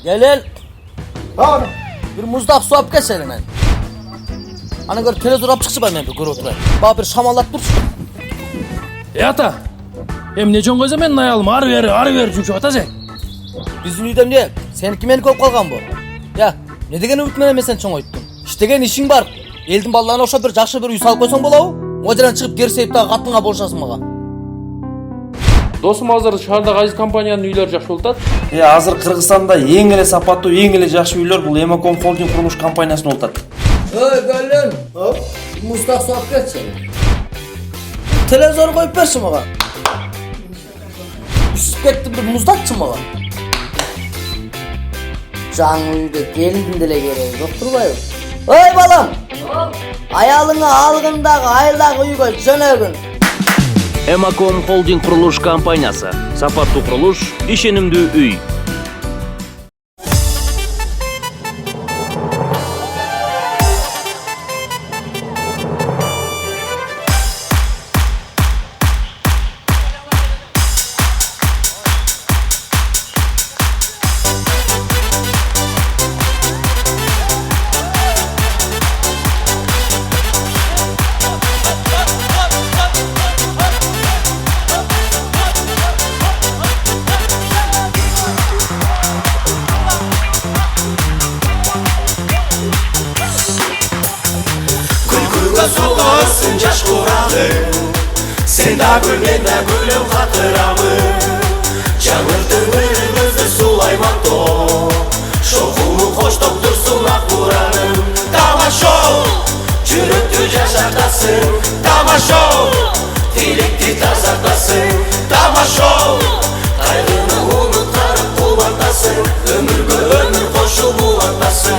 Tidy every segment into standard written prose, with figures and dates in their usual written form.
Gel. Bir muzdaq su alып kelsen hemen. Ana gör televizor alып çıkçı ben bir gör oturayım. Bana bir şamallat dursun. Ата, ne жон koysa men ayalım, arı ver çünkü ata sen. Bizim üydem ne? Seniki meni koyup kalgan bu. Ya, ne degen ümitmen emesen çoğun oyuttun. İştegen işin var. Eldin ballarına okşap bir жақшы bir uy salıp koysan bolağı. Ocadan çıkıp geri seyip daha katınga bolşasın mağa. Досым азыр шаарда кайсы компаниянын үйлөрү жакшы болуп атат? Азыр Кыргызстанда эң эле сапаттуу, эң эле жакшы үйлөр бул Эмаком холдинг курулуш компаниясынан болуп атат. Gönlün. Muzdaq su alып kelsen. Televizor koyup versin mağa. Üstüp kettim bir muzdakçı mağa. Жаңы үйдө келиндин деле кереги жок турбайбы? Ой балам! Аялыңа алгындагы айылдагы үйгө жөнөгүн. Эмаком холдинг курулуш компаниясы. Сапаттуу курулуш, ишенимдүү үй. Soğarsın yaş kurağı Sen de gül ben de gülüm hatıramı Canırtın ürümüzü sulayman to Şokumu hoş doktursun ak buranım Tamaşo Çürüktü yaşardasın Tamaşo Dilikti tazardasın Tamaşo Kaygını unutarıp kullandasın Ömürgü ömür koşu bulandasın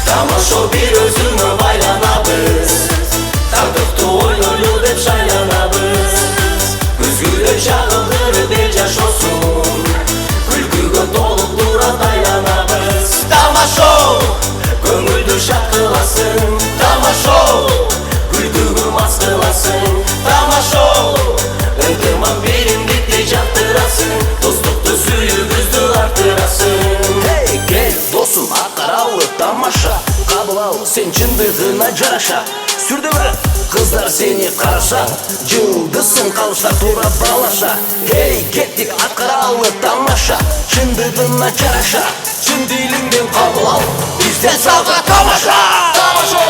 Tamaşo bir özüne baylanabız Tartıktı oynoyu dep şaylanabız Güzgüle çağıldır bir yaş olsun Külküge dolup duran daylanabız Tamaşo Gönüldü şarkılasın Tamaşo Külkügü maskılasın Tamaşo Öntırman birimlikte cattırasın Dostluktu suyuğüzdü artırasın Hey gel dostum akaralı tamaşa Kabul al sen çındırdığına caraşa Sürdü be kızlar seni karışa Cıldızsın kavuşlar tura bağlaşa Hey kettik akaralı tamaşa Çındırdığına caraşa Çın dilinden kabul al Bizden salga tamaşa Tamaşa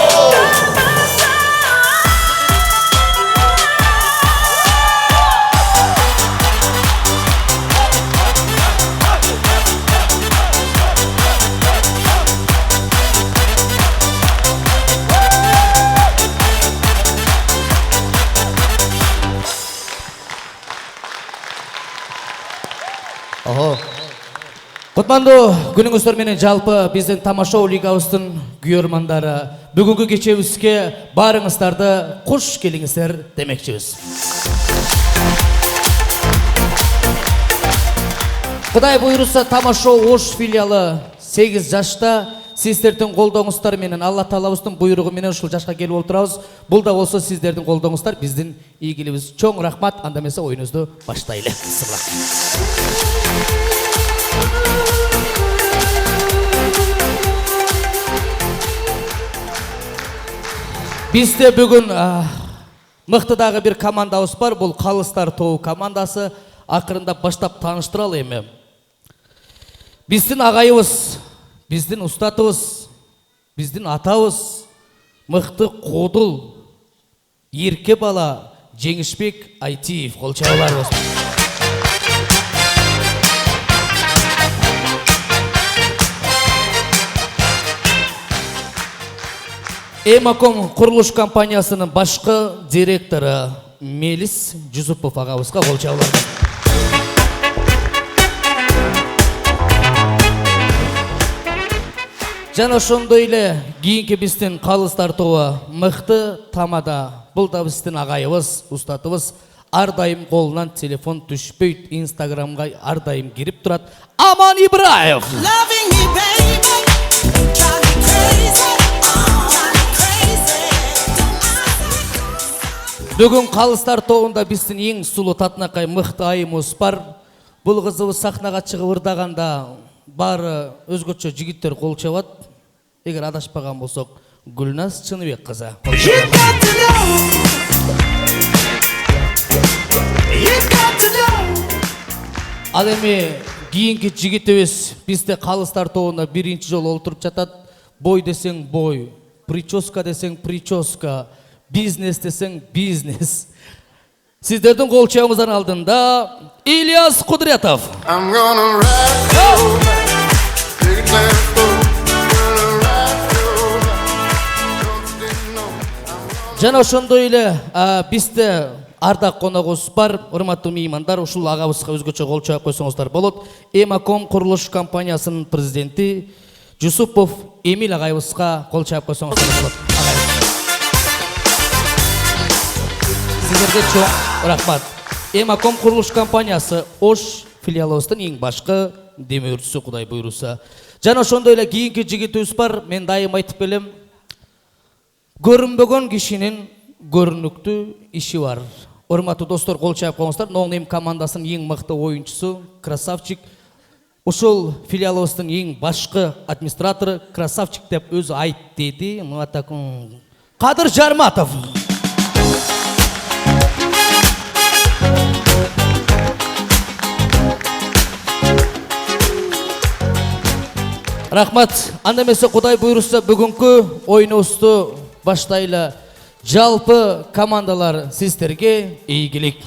Кутмандуу күнүңүздөр менен жалпы биздин тамашоо лигабыздын күйөрмандары бүгүнкү кечебизге баарыңыздарды куш келиңиздер демекчибиз. Кудай буйруса тамашоо Ош филиалы 8 жашта сиздердин колдооңуздар менен Алла Таалабыздын буйругу менен ушул жашка келип отурабыз. Бул да болсо сиздердин колдооңуздар биздин ийгилигибиз. Чоң рахмат. Анда эмесе оюнубузду баштайлы. Бизде бүгүн мыктыдагы бир командабыз бар. Бул Калыстар тобу командасы. Акырында баштап тааныштыралы эми. Биздин агайыбыз, биздин устатыбыз, биздин атабыз, мыкты кодул, эрке бала Жеңишбек Айтиев. Кол чабууларыбыз. Эмаком курулуш компаниясынын башкы директору Мелис Жусупов агабызга кол чабууларыбыз. Жана ошондой эле кийинки биздин Калыстар тобу мыкты тамада. Бул да биздин агайыбыз, устатыбыз ар дайым қолынан телефон түшпейді, инстаграмға ар дайым кирип турат. Аман Ибраев. Loving me, baby, drive me crazy, drive me crazy. Бүгін қалыстар тоғында біздің ең сұлу татынақай мықты айымыз бар. Бұл қызыбыз сахнаға шығып ырдағанда бары өзгөчө жігіттер қол чабат. Егер адашпаған болсақ, Гүлназ Чыныбек қызы. You got to know. You got to know. Ал эми кийинки жигитибиз бизде қалыстар тобуна биринчи жолу олтуруп жатат. Бой десең бой, прическа десең прическа, бизнес десең бизнес. Сиздердин кол чабыңыздар алдында Ильяс Кудретов. I'm gonna ride you back, take a chance, gonna ride you back. Don't you know? Жана ошондой эле бизде ардак коногубуз бар, урматтуу меймандар, ушул агабызга өзгөчө кол чаап койсоңуздар болот. Эмаком курулуш компаниясынын президенти Жусупов Эмил агайыбызга кол чаап койсоңуздар болот. Сиздерге чоң рахмат. Эмаком курулуш компаниясы Ош филиалыбыздын эң башкы демөөрчүсү, Кудай буйруса. Жана ошондой эле кийинки жигитибиз бар, мен дайым айтып келем. Көрүнбөгөн кишинин көрүнүктүү иши бар. Урматтуу достор, кол чаап коюңуздар. Ноунейм командасынын эң мыкты оюнчусу, красавчик. Ушул филиалыбыздын эң башкы администратору, красавчик деп өзү айт деди. Мына такым Кадыр Жарматов. Рахмат. Анда эмесе Кудай буйруса бүгүнкү оюнубузду баштайлы. Жалпы командалар сиздерге ийгилик.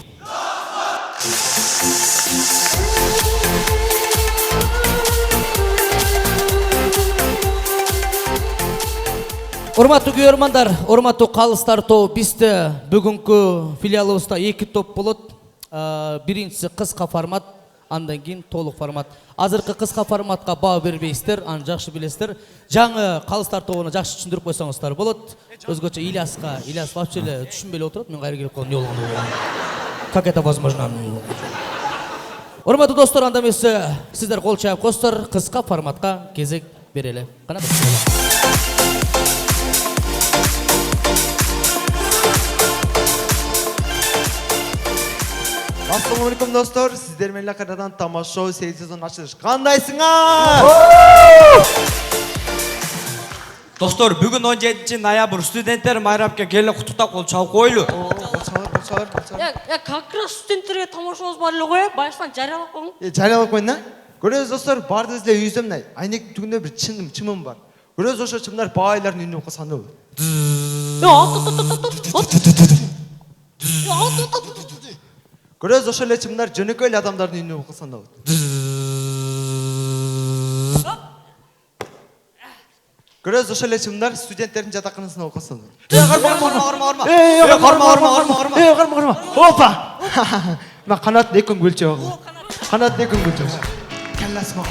Урматтуу көрөрмандар, урматтуу калыстар тобу, бизде бүгүнкү филиалыбызда 2 топ болот. Биринчиси кыска формат, андан кийин толук формат. Азыркы кыска форматка баа бербейсиздер, аны жакшы билесиздер. Жаңы калыстар тобуна жакшы түшүндүрүп койсоңуздар болот. Өзгөчө Ильяс вообще эле түшүнбөй эле отурат. Мен кайра келип калдым, эмне болгону. Как это возможно? Урматтуу достор, анда эмесе сиздер кол чаап койсоңуздар, кыска форматка кезек берели. Кана Ассалаумалейкум достор, сиздер менен кайрадан тамаша шоу сезон ачылыш. Кандайсыңар? Достор, бүгүн 17 ноябрь студенттер майрамга келип куттуктап кол чабып койлу. Я как раз студенттерге тамашабыз бар эле го, башынан жарыялап коюң. Жарыялап коюн да? Көрөсүз достор, бардыңыз эле үйүздөм мына айнек түгүндө бир чымым бар. Көрөсүз ошо чымдар баайлардын үнүн кылсаны. Көрөсүз ошо эле чымдар жөнөкөй эле адамдардын үнүн кылсаны. Көрөсүз ошо эле чымдар студенттердин жатаканасына окусун. Карма. Опа! Мен канат экөн көлчө. Канат экөн көлчө. Келласма.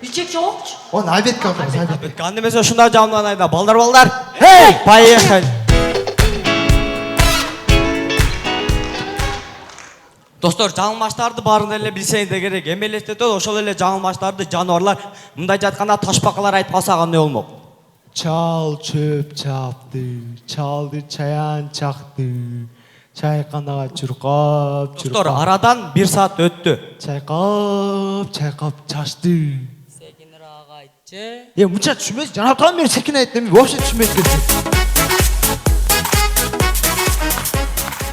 Ичек жокчу. Он обедке отурабыз, обед. Анда эмесе ушундай жаман айда, балдар. Эй, поехали. Достор, жаңылмаштарды барын эле билсеңиздер керек. Эмелестетет ошол эле жаңылмаштарды жаныбарлар мындай жатканда ташпакалар айтып калса кандай болмок? Чал чөп чапты, чалды чаян чакты, чайканага чуркап. Достор, арадан 1 саат өттү. Чайкап чачты. Секинирак айтчы. Мынча түшүнбөйсүз, жанатан мени секин айтты, мен вообще түшүнбөй кетти.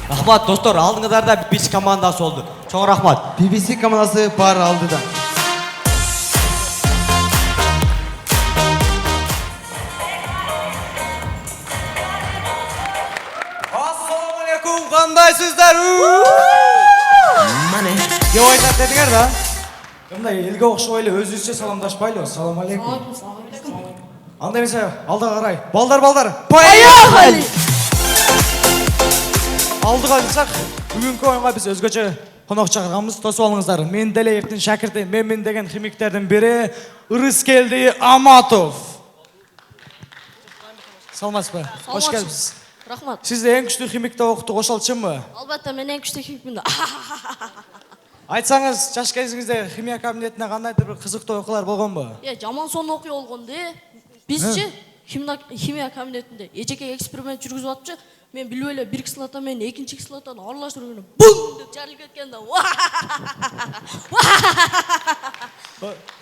Рахмат, достор, алдыңыздарда BBC командасы болду. Чоң рахмат. BBC командасы бар алдыда. Ассалаумалейкум, кандайсыздар? Мане. Ке ойнап дедиңер да? Кандай элге окшоп эле өзүбүзчө саламдашпайлы. Ассаламу алейкум. Анда эмесе алдыга карай. Балдар. Поехали! Алдыга алсак, бүгүнкү оюнга биз өзгөчө конок чакырганбыз. Тосуп алыңыздар. Мен деле эртин шакирти, мен деген химиктердин бири Ырыскелди Аматов. Саламатсызбы? Кош келипсиз. Рахмат. Сізді ең күшті химикте оқытты, ошол чынбы? Албетте мен ең күшті химикпін. Айтсаңыз, жаш кезіңізде химия кабинетіне қандайдыр бір қызықты оқулар болған ба? Жаман сон оқи болгонде. Бизчи химия кабинетинде эчеке эксперимент жүргүзүп атчы. Мен билбей эле бир кислота менен экинчи кислотаны аралаштырып бум деп жарылып кеткен да.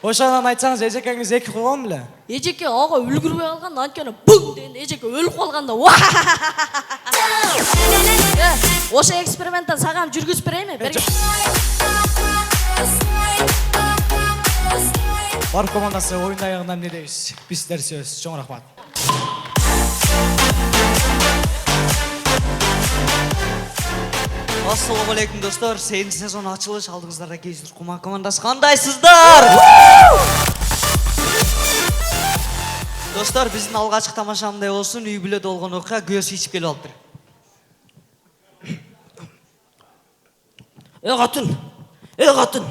Ошодан айтсаңыз, эжекеңиз эки койгон беле? Эжеке ага үлгүрбөй калган, анткени бум деген эжеке өлүп калган да. Ошо эксперименттен сагам жүргүзүп берейинби? Барып командасы ойында аяғында эмне дейбиз? Биз сиздер сөз. Чоң рахмат. Ассаламу алейкум достар. 8 сезон ачылыш алдыңыздарда Кейзер Кума командасы. Кандайсыздар? Достар, биздин алгачкы тамашамдай болсун, үй бүлөдө болгон окуя көз ичип келип алыптыр. Катын.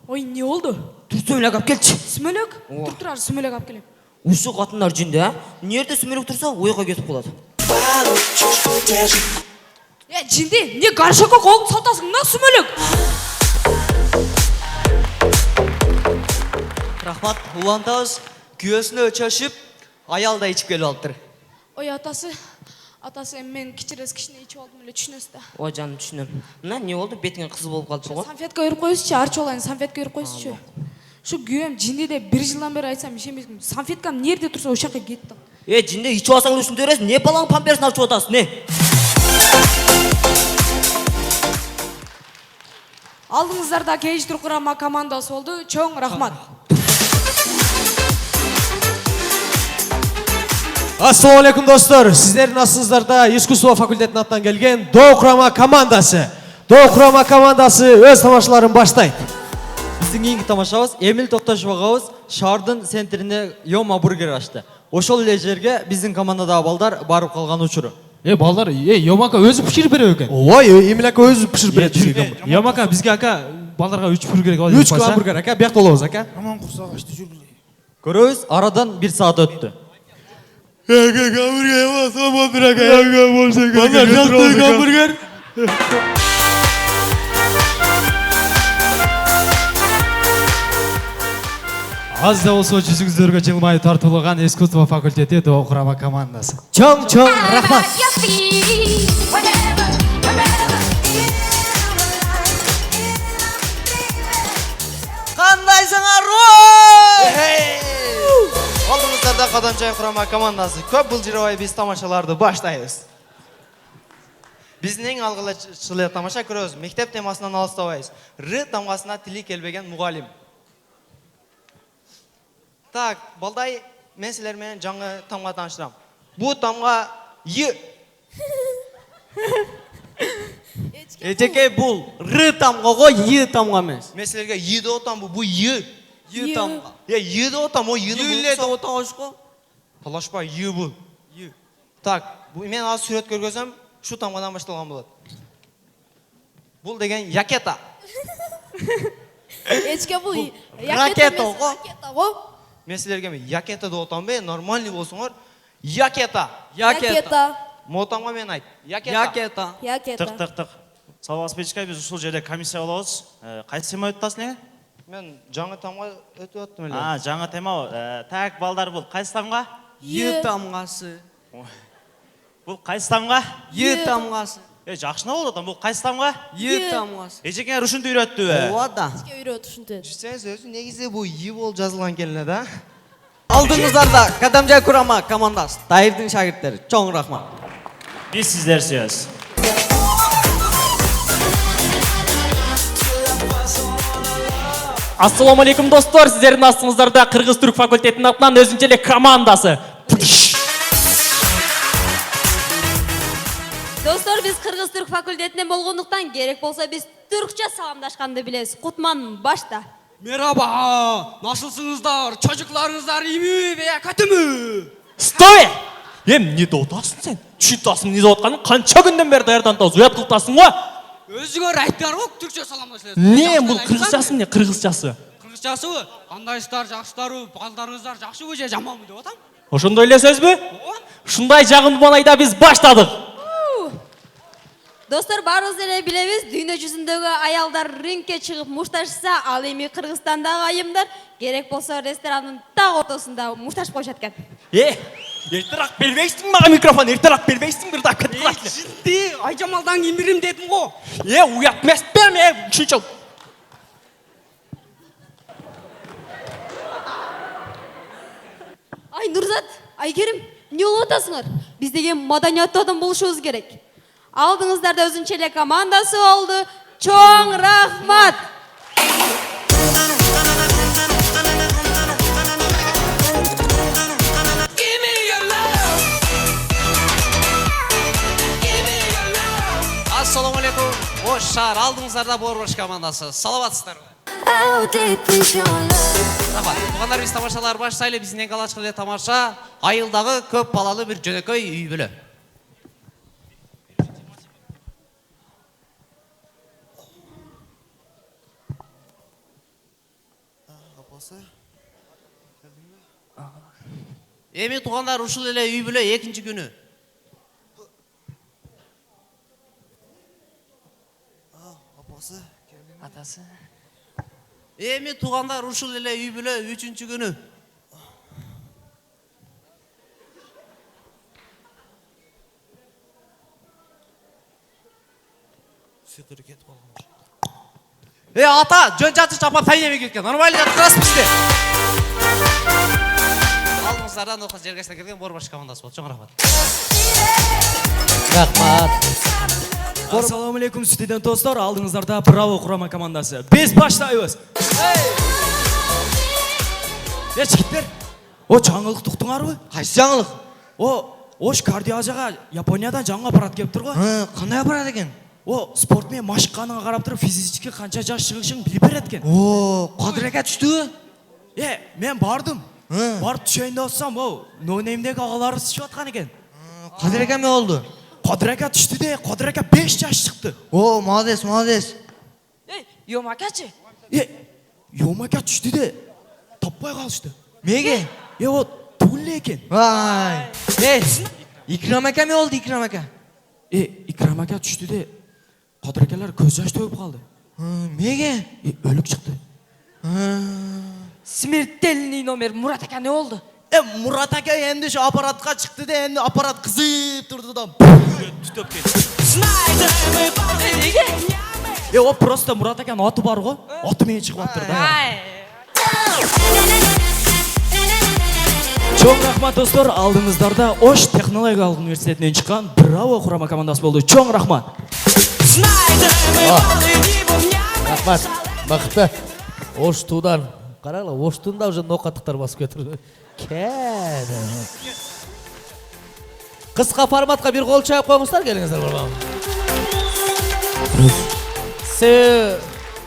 Ой, не болду? Сүмөлөк алып келчи. Сүмөлөк? Тур, сүмөлөк алып келем. Ушу катындар жинде, а? Нерде сүмөлөк турса, ойго кетип калат. Жинди, не горшокко колуңду салтасың да сүмөлөк? Рахмат, улантабыз. Күйөөсүнө өчөшүп, аялда ичип келип алыптыр. Ой, атасы мен кичине ичип алдым эле, түшүнөсүз да. Ой, жаным, түшүнөм. Мына не болду? Бетиңе кызыл болуп калды го. Санфетка берип коюңузчу, арчы болайын, санфетка берип коюңузчу. Şu güvem cindide bir yıldan beri aytsam işemezdim. Sanfetkam nerede tursa o şaka gitti. Cinde içip alsang üstünde öresin. Ne balan pampersini alçı otasın ne? Aldığınızlarda Кейзер Кума командасы oldu. Çoğun rahmat. Assalamu alaikum dostlar. Sizlerin aslınızlarda İskustva Fakülteti'nin attan gelgen Doğu Kuramak komandası. Doğu Kuramak komandası öz tamaşalarını başlayın. Біздің кейінгі тамашабыз Эмил Тоқташев ағабыз шаардын центріне Йома бургер ашты. Ошол эле жерге биздин командадагы балдар барып калган учуру. Балдар, Йомака өзү пиширип берет экен. Ой, Эмил ака өзү пиширип берет бизге. Йомака бизге ака балдарга 3 бургер керек. 3 гамбургер ака, биякта болобуз ака. Аман курсак ачты жүргүлө. Көрөбүз, арадан 1 саат өттү. Гамбургер эмес, амандыр ака. Балдар, жакты гамбургер. Аз да болсо жүзүңүздөргө жылмайып тартылган Искусство факультети Doğu Kuramak командасы. Чоң рахмат. Кандайсыңар? Алдыңыздарда Кадамчай Кuramak командасы. Көп былжырабай биз тамашаларды баштайбыз. Биздин эң алгачылы тамаша көрөбүз. Мектеп темасынан алыстабайбыз. Р тамгасына тили келбеген мугалим. Так, балдай, мен силер менен жаңы тамга тааныштырам. Бу тамга Й. Эжеке бул Р тамгага Й тамга эмес. Мен силерге Й деп атам, бу Й. Й тамга. Й деп атам, Й деп атабызго. Талашпа, Й бул. Й. Так, мен азыр сүрөт көргөзөм, шу тамгадан башталган болот. Бул деген якета. Эчке бул ракета го. Мен силерге якета деп атам бе, нормальный болсоңор. Якета. Мотамга мен айт. Якета. Тык. Саламатсыз Печка, биз ушул жерде комиссия болобуз. Кайсы тема өтүп атасың эле? Мен жаңы тамга өтүп аттым эле. Жаңы тема. Так, балдар, бул кайсы тамга? Й тамгасы. Бул кайсы тамга? Й тамгасы. Жакшына болот атам, бул кайсы тамга? Й тамгасы. Эжекеңер ушинтип үйрөттүбү? Ооба да. Эчке үйрөт ушинтип. Жүрсеңиз өзү негизи бу Й болуп жазылган келине да. Алдыңыздарда Кадамчай Курамак командасы, Тайырдын шагирттери. Чоң рахмат. Биз сиздер сөз. Ассаламу алейкум достор, сіздердің астыңыздарда Кыргыз-Түрк факультетінің атынан өзінше эле командасы. Достор, biz Kırgız-Türk fakültetinden болгондуктан керек болса biz Türkçe salamdaşkanды билебиз. Кутман башта. Merhaba, nasılsınızlar? Çocuklarınızlar iyi mi veya kötü mü? Стой! Не деп атасың сен? Түшүтасың не деп атканын канча күндөн бери даярдан тауыз уят кылтасың го? Өзүңөр айттыңар го, Türkçe salamdaşасыз. Не, бул кыргызчасы эмне, кыргызчасы? Кыргызчасы, кандайсыздар, жакшысыздарбы, балдарыңыздар жакшыбы же жаманбы деп атам? Ошондой эле сөзбү? Ушундай жагымдуу маанайда биз баштадык. Достор, баарыбыз эле билебиз, дүйнө жүзүндөгү аялдар рингке чыгып мушташса, ал эми Кыргызстандагы айымдар керек болсо ресторанын так ортосунда мушташ коюшат экен. Эртерээк бербейсиң мага микрофон, эртерээк бербейсиң бир дакы. Житти, Айжамалдан кимирим дедим го. Уят эмес мен ушунчалык. Ай Нурзат, Айгерим, эмне болуп атасыңар? Биз деген маданияттуу адам болушубуз керек. Алдыңыздарда өзүнчө эле командасы болду. Чоң рахмат. Ассаламу алейкум. Ош шаар алдыңыздарда Борбош командасы. Саламатсыздарбы? Тугандар, биз тамашалар баштайлы. Биздин эң алгачкы эле тамаша айылдагы көп балалы бир жөнөкөй үй бүлө. Эми тугандар, ушул эле үй бүлө экинчи күнү. Атасы. Эми тугандар, ушул эле үй бүлө үчүнчү күнү. Ата, жөн жатыш апа тайнеме кеткен. Нормально жатырасыз бизде. Алдыңыздардан окуз жергесине келген Борбош командасы болду. Чоң рахмат. Рахмат. Ассаламу алейкум студент достор, алдыңыздарда Браво курама командасы. Биз баштайбыз. Жигиттер, о жаңылык туктуңарбы? Кайсы жаңылык? Ош Карди ажага Япониядан жаңы аппарат келиптир го. Кандай аппарат экен? Спортмен машыкканыңа карап туруп физически канча жаш чыгышың билип берет экен. Кадыракка түштүбү? Мен бардым. Барып түшөйүн деп атсам, нонеймдеги агалары сышып аткан экен. Кадыракка эмне болду? Кадыракка түштү де, Кадыракка 5 жаш чыкты. Молодец, молодец. Йомакачы? Йомака түштү де, таппай калышты. Меге? Тул экен. Икрам ака эмне болду, Икрам ака? Икрам ака түштү де, Кадыракалар көз жаш төгүп калды. Меге? Өлүк чыкты. Смертельный номер. Мурат ака не болду? Мурат ака энди ошо аппаратка чыкты де, энди аппарат кызып турду да. Түтөп кетти. Просто Мурат аканын аты бар го. Аты менен чыгып атыр да. Чоң рахмат достор, алдыңыздарда Ош технологиялык университетинен чыккан Браво курама командасы болду. Чоң рахмат. Рахмат. Бакытты. Оштудан. Карагыла, Оштун да уже нокаттыктар басып кетир. Кыска форматка бир кол чаап коюңуздар, келиңиздер барбам.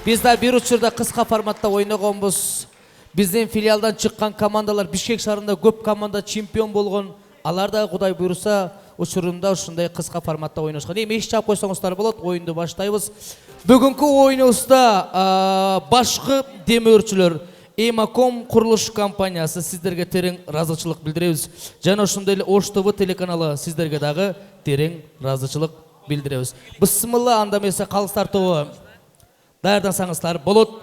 Биз да бир учурда кыска форматта ойногонбуз. Биздин филиалдан чыккан командалар Бишкек шаарында көп команда чемпион болгон. Алар да Кудай буйруса учурунда ушундай кыска форматта ойношкон. Эми эч чаап койсоңуздар болот, оюнду баштайбыз. Бүгүнкү оюнубузда башкы демөөрчүлөр Эмаком курулуш компаниясы сиздерге терең ыраазычылык билдиребиз. Жана ошондой эле Ош ТВ телеканалы сиздерге дагы терең ыраазычылык билдиребиз. Бысмылла, анда эмесе калыстар тобу даярдансаңыздар болот.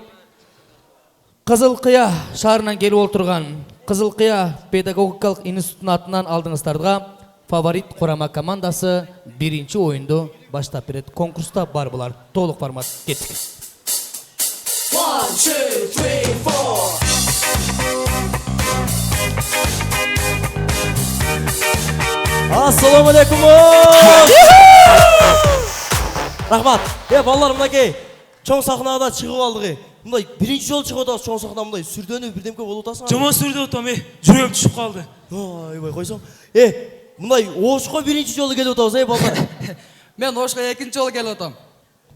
Кызыл Кыя шаарынан келип отурган Кызыл Кыя педагогикалык институтунун атынан алдыңыздарга фаворит курама командасы биринчи оюнду баштап берет. Конкурста бар булар. Толук формат кеттик. 1, 2, 3, 4. Ассаламу алейкум. Рахмат. Балдар, мынакей чоң сахнада чыгып алдык. Мындай биринчи жолу чыгып атабыз чоң сахнада, мындай сүрдөнүп бирдемке болуп атасың. Жаман сүрдөп атам, жүрөгүм түшүп калды. Ойбой, койсоң. Мындай Ошко биринчи жолу келип атабыз, балдар. Мен Ошко экинчи жолу келип атам.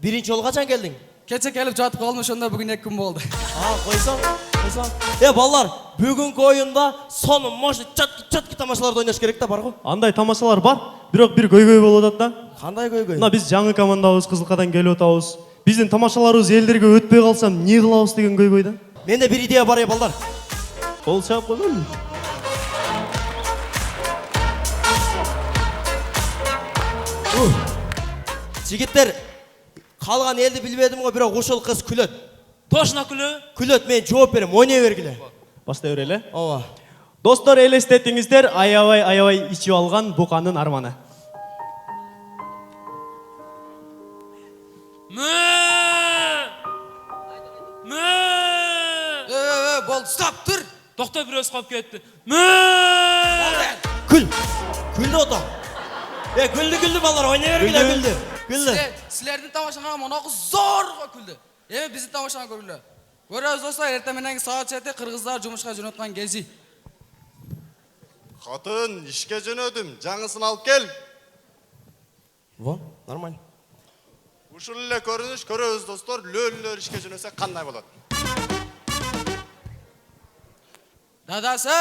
Биринчи жолу качан келдиң? Кече келип жатып калдым, ошондо бүгүн 2 күн болду. Койсоң. Балдар, бүгүнкү оюнда сону может чатки тамашаларды ойнош керек да, барго? Андай тамашалар бар, бирок бир көйгөй болуп атат да. Кандай көйгөй? Мына биз жаңы командабыз, Кызылкадан келип атабыз. Биздин тамашаларыбыз элдерге өтпөй калсам эмне кылабыз деген көйгөй да. Менде бир идея бар, балдар. Кол чаап койгон. Жігіттер, қалған елді білмедім ғой, бірақ ошол қыз күлөт. Точно күлі? Күлөт, мен жооп берем, ойнай бергиле. Бастай өрелі. Ооба. Достар, елестетіңіздер, аябай ішіп алған бұқаның арманы. Бол, стоп, тұр. Тоқта біреуіз қалып кетті. Күлді отам. Күлді балалар, ойнай бергиле, күлді. Сілердің тамашаға мұнақы зорға күлді. Біздің тамашаға көрілді. Көрөз достар, ертеменен сағат 7 қырғыздар жұмышқа жөнөткөн кези. Қатын, ішке жөнөдім, жаңысын алып кел. Во, нормально. Ушул эле көрүнүш көрөбүз достор, лөлүлөр ишке жөнөсө кандай болот? Dadası,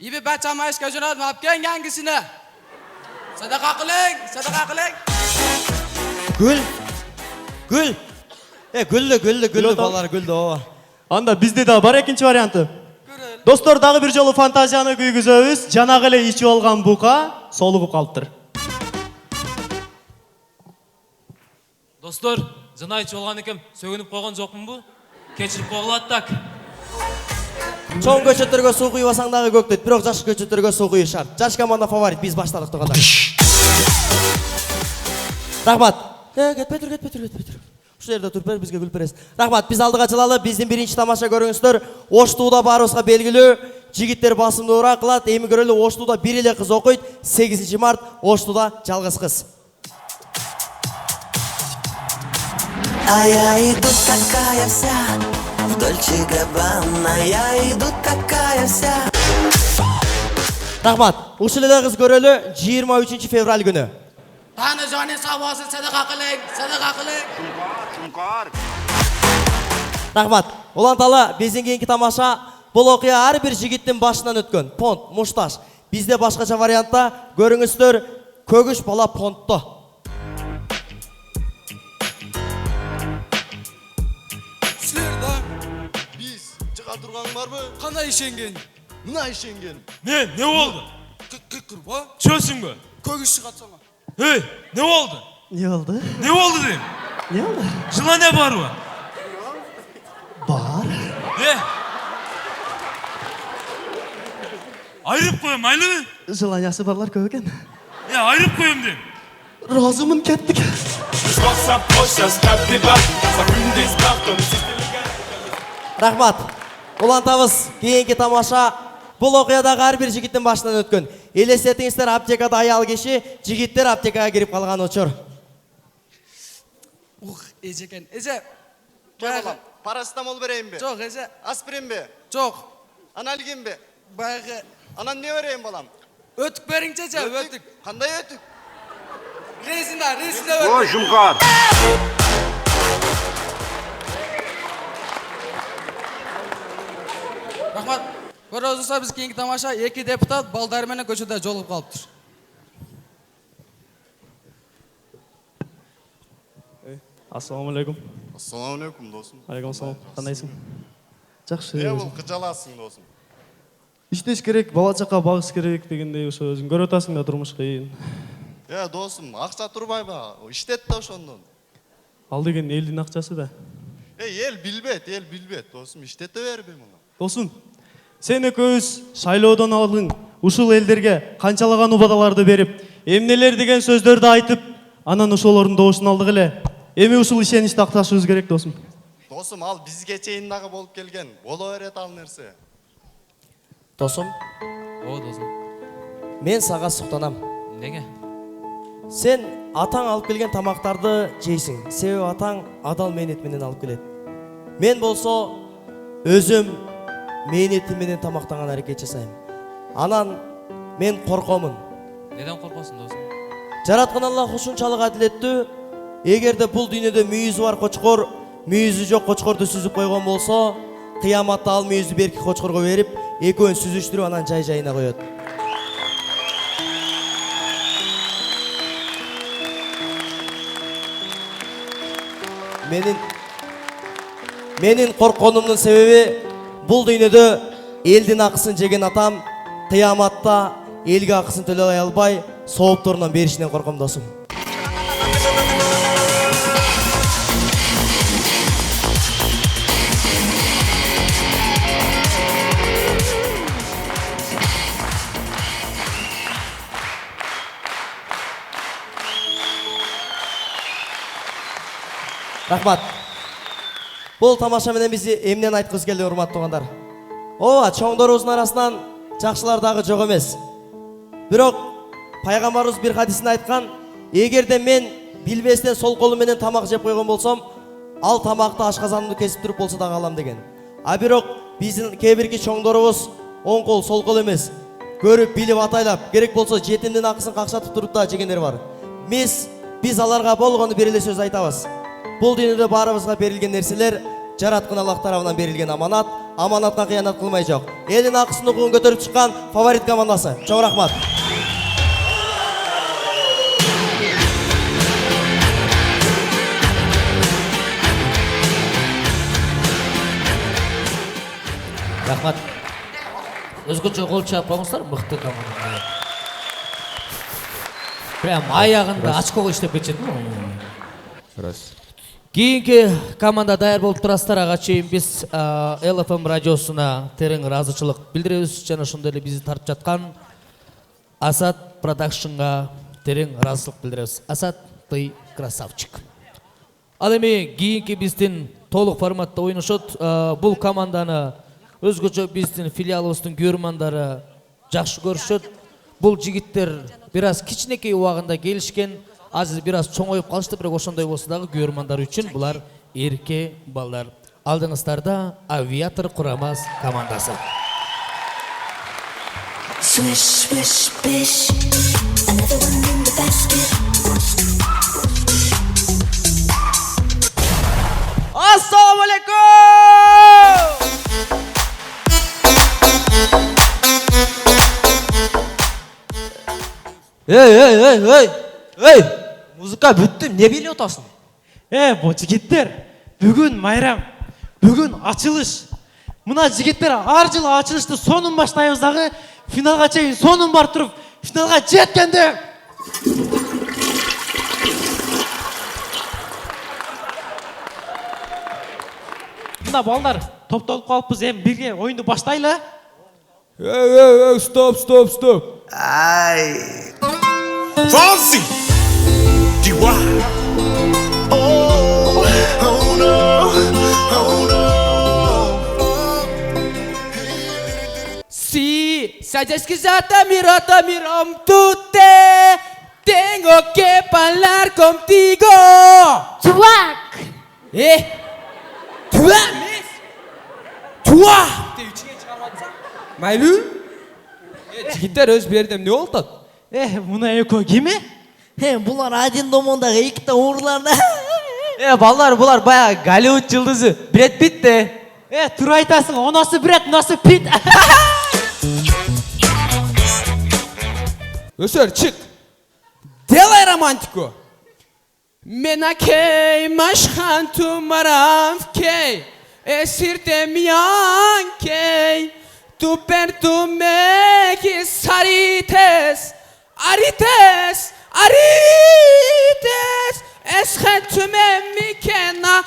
ibi bachama ishga jo'natib olgan yangisini. Sadaqa qiling. Күлді балалар, күлді, ооба. Анда бізде да бар екінші варианты. Достар, дағы бір жолы фантазияны күйгізөбүз. Жанагы эле ичип алган бука солугуп калыптыр. Достар, жана ичип алган экем, сөгүнүп койгон жокмун бу? Кечирип койгулат так. Чоң көчөттөргө суу куюп алсаң дагы көктөйт, бирок жаш көчөттөргө суу куюш шарт. Жаш команда фаворит, биз баштадык туганда. Рахмат. Кетпей тур. Ушул жерде туруп бер, бизге күлүп бересиз. Рахмат, биз алдыга жылалы, биздин биринчи тамаша көрүңүздөр. Оштууда баарыбызга белгилүү, жигиттер басымдуураак кылат, эми көрөлү Оштууда бир эле кыз окуйт. 8 март Оштууда жалгыз кыз. А я иду такая вся, в Дольче Габбана, я иду такая вся. Рахмат, ушул эле кыз көрөлү 23 февраль күнү. Tani joni savosi sadaqa qiling. Рахмат, уланталы биздин кийинки тамаша бул окуя ар бир жигиттин башынан өткөн. Понт, мушташ. Бизде башкача вариантта көрүңүздөр, көгүш бала понтто. Силерда Биз чыга турган барбы? кандай ишенген? Мына ишенген. Не болду? Кырба? Чөсүңбү? Көгүш чыгатсаңа. Эй, не болду? Не болду? Не болду дейм? Не болду? Жылане барбы? Бар. Айрып коем, айлыбы? Желаниясы барлар көп экен. Айрып коем дейм. Разымын кеттик. Рахмат, улантабыз кийинки тамаша бул окуядагы ар бир жигиттин башынан өткөн. Элестетиңиздер, аптекада аял киши, жигиттер аптекага кирип калган учур. Эжекен, эже. Парастамол берейинби? Жок, эже. Аспиринби? Жок. Аналгинби? Баягы. Анан не берейин балам? Өтүк бериңчи, эже, өтүк. Кандай өтүк? Резина өтүк. Ой, жумкар. Рахмат. Көрөзүсө биз кийинки тамаша 2 депутат балдары менен көчөдө жолугуп калыптыр. Ассаламу алейкум. Ассаламу алейкум досум. Алейкум ассалам. Кандайсың? Жакшы. Бул кыжаласың досум. Иштеш керек, бала чакка багыш керек дегендей ошо өзүң көрүп атасың да турмуш кыйын. Досум, акча турбайбы? Иштет да ошондон. Ал деген элдин акчасы да. Эл билбет досум, иштете берби муну. Досум, сен экөөбүз шайлоодон алдың ушул элдерге канчалаган убадаларды берип, эмнелер деген сөздөрдү айтып, анан ошолордун добушун алдык эле. Эми ушул ишеничти акташыбыз керек, досум. Досум, ал бизге чейин дагы болуп келген. Боло берет ал нерсе. Досум, досум. Мен сага суктанам. Неге? Сен атаң алып келген тамактарды жейсиң. Себеби атаң адал мээнет менен алып келет. Мен болсо өзүм мээнетим менен тамактанган аракет жасайм. Анан мен коркомун. Неден коркосуң, досум? Жараткан Аллах ушунчалык адилеттүү. Эгерде бул дүйнөдө мүйүзү бар кочкор, мүйүзү жок кочкорду сүзүп койгон болсо, кыяматта ал мүйүзү берки кочкорго берип, экөөнү сүзүштүрүп анан жай-жайына коет. Менин корконумдун себеби бул дүйнөдө элдин акысын жеген атам кыяматта элге акысын төлөй албай, соопторунан беришинен корком досум. Рахмат. Бұл тамаша менен бизди эмнени айткыбыз келди, урматтуу туугандар. Ооба, чоңдорубуздун арасынан жакшылар дагы жок эмес. Бирок пайгамбарыбыз бир хадисинде айткан, эгерде мен билбестен сол колум менен тамак жеп койгон болсом, ал тамакты ашказанымды кесип туруп болсо дагы алам деген. А бирок биздин кээ бирки чоңдорубуз оң кол, сол кол эмес. Көрүп, билип, атайлап, керек болсо жетимдин акысын какшатып туруп да жегендер бар. Биз аларга болгону бир эле сөз айтабыз. Бул дүйнөдө баарыбызга берилген нерселер жараткан Аллах тарабынан берилген аманат, аманатка кыянат кылмай жок. Элдин акысын укугун көтөрүп чыккан фаворит командасы. Чоң рахмат. Рахмат. Өзгөчө кол чаап коюңуздар, мыкты команда. Прям аягында очкого иштеп кетчү. Раз. Кийинки команда даяр болуп турасыздар. Ага чейин биз LFM радиосуна терең ыраазычылык билдиребиз жана ошондой эле бизди тартып жаткан Асад Продакшнга терең ыраазычылык билдиребиз. Асад, ты красавчик. Ал эми кийинки биздин толук форматта ойношот. Бул команданы өзгөчө биздин филиалыбыздын көрөрмандары жакшы көрүшөт. Бул жигиттер бир аз кичинекей убагында келишкен. Азыр бир аз чоңоюп калышты, бирок ошондой болсо дагы көрөрмандар үчүн булар эрке балдар. Алдыңыздарда Авиатор Курамас командасы. Swish, swish, bish. Another one in the basket. Assalamu alaikum. Эй, музыка бүттү, не билип атасың? Бу жигиттер, бүгүн майрам, бүгүн ачылыш. Мына жигиттер ар жылы ачылышты сонун баштайбыз дагы, финалга чейин сонун бар туруп, финалга жеткенде. Мына балдар, топтолуп калыппыз, эми бирге оюнду баштайлы. Стоп. Ay. Fonzie. DY. Oh no. Si sabes que ya te miro tutte, tengo que hablar contigo. Чувак! Чувак емес. Чувак! Деп үчіңе шығармадысың? Майлу? Жігіттер өз бердім, не болды? Мына эко кими? Булар один домондагы эките уурларда. Балдар, булар баягы Голливуд жылдызы Брэд Питт де. Тура айтасың, онасы Брэд, мынасы Питт. Өсөр, чик. Делай романтику. Менакей машхан тумаравкей, esirte miankei, tu pertume ki sarites, arites, eschetüme mikena,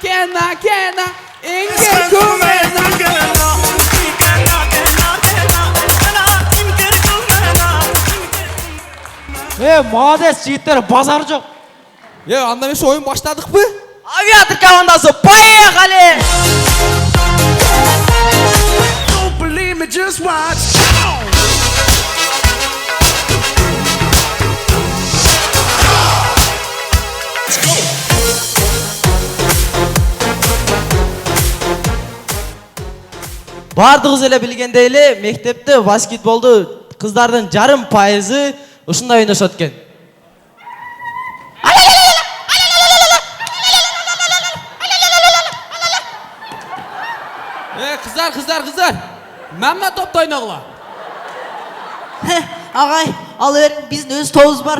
kena, inger kumena, Молодец, жигиттер, базар жок. Анда эмес оюн баштадыкпы? Авиатор командасы, поехали! Don't believe me, just watch. Бардығыз эле билгендей эле, мектепте баскетболду кыздардын жарым пайызы ушундай ойношот экен. Кыздар, мамма топто ойногула. Агай, ал бериң, биздин өз тобубуз бар.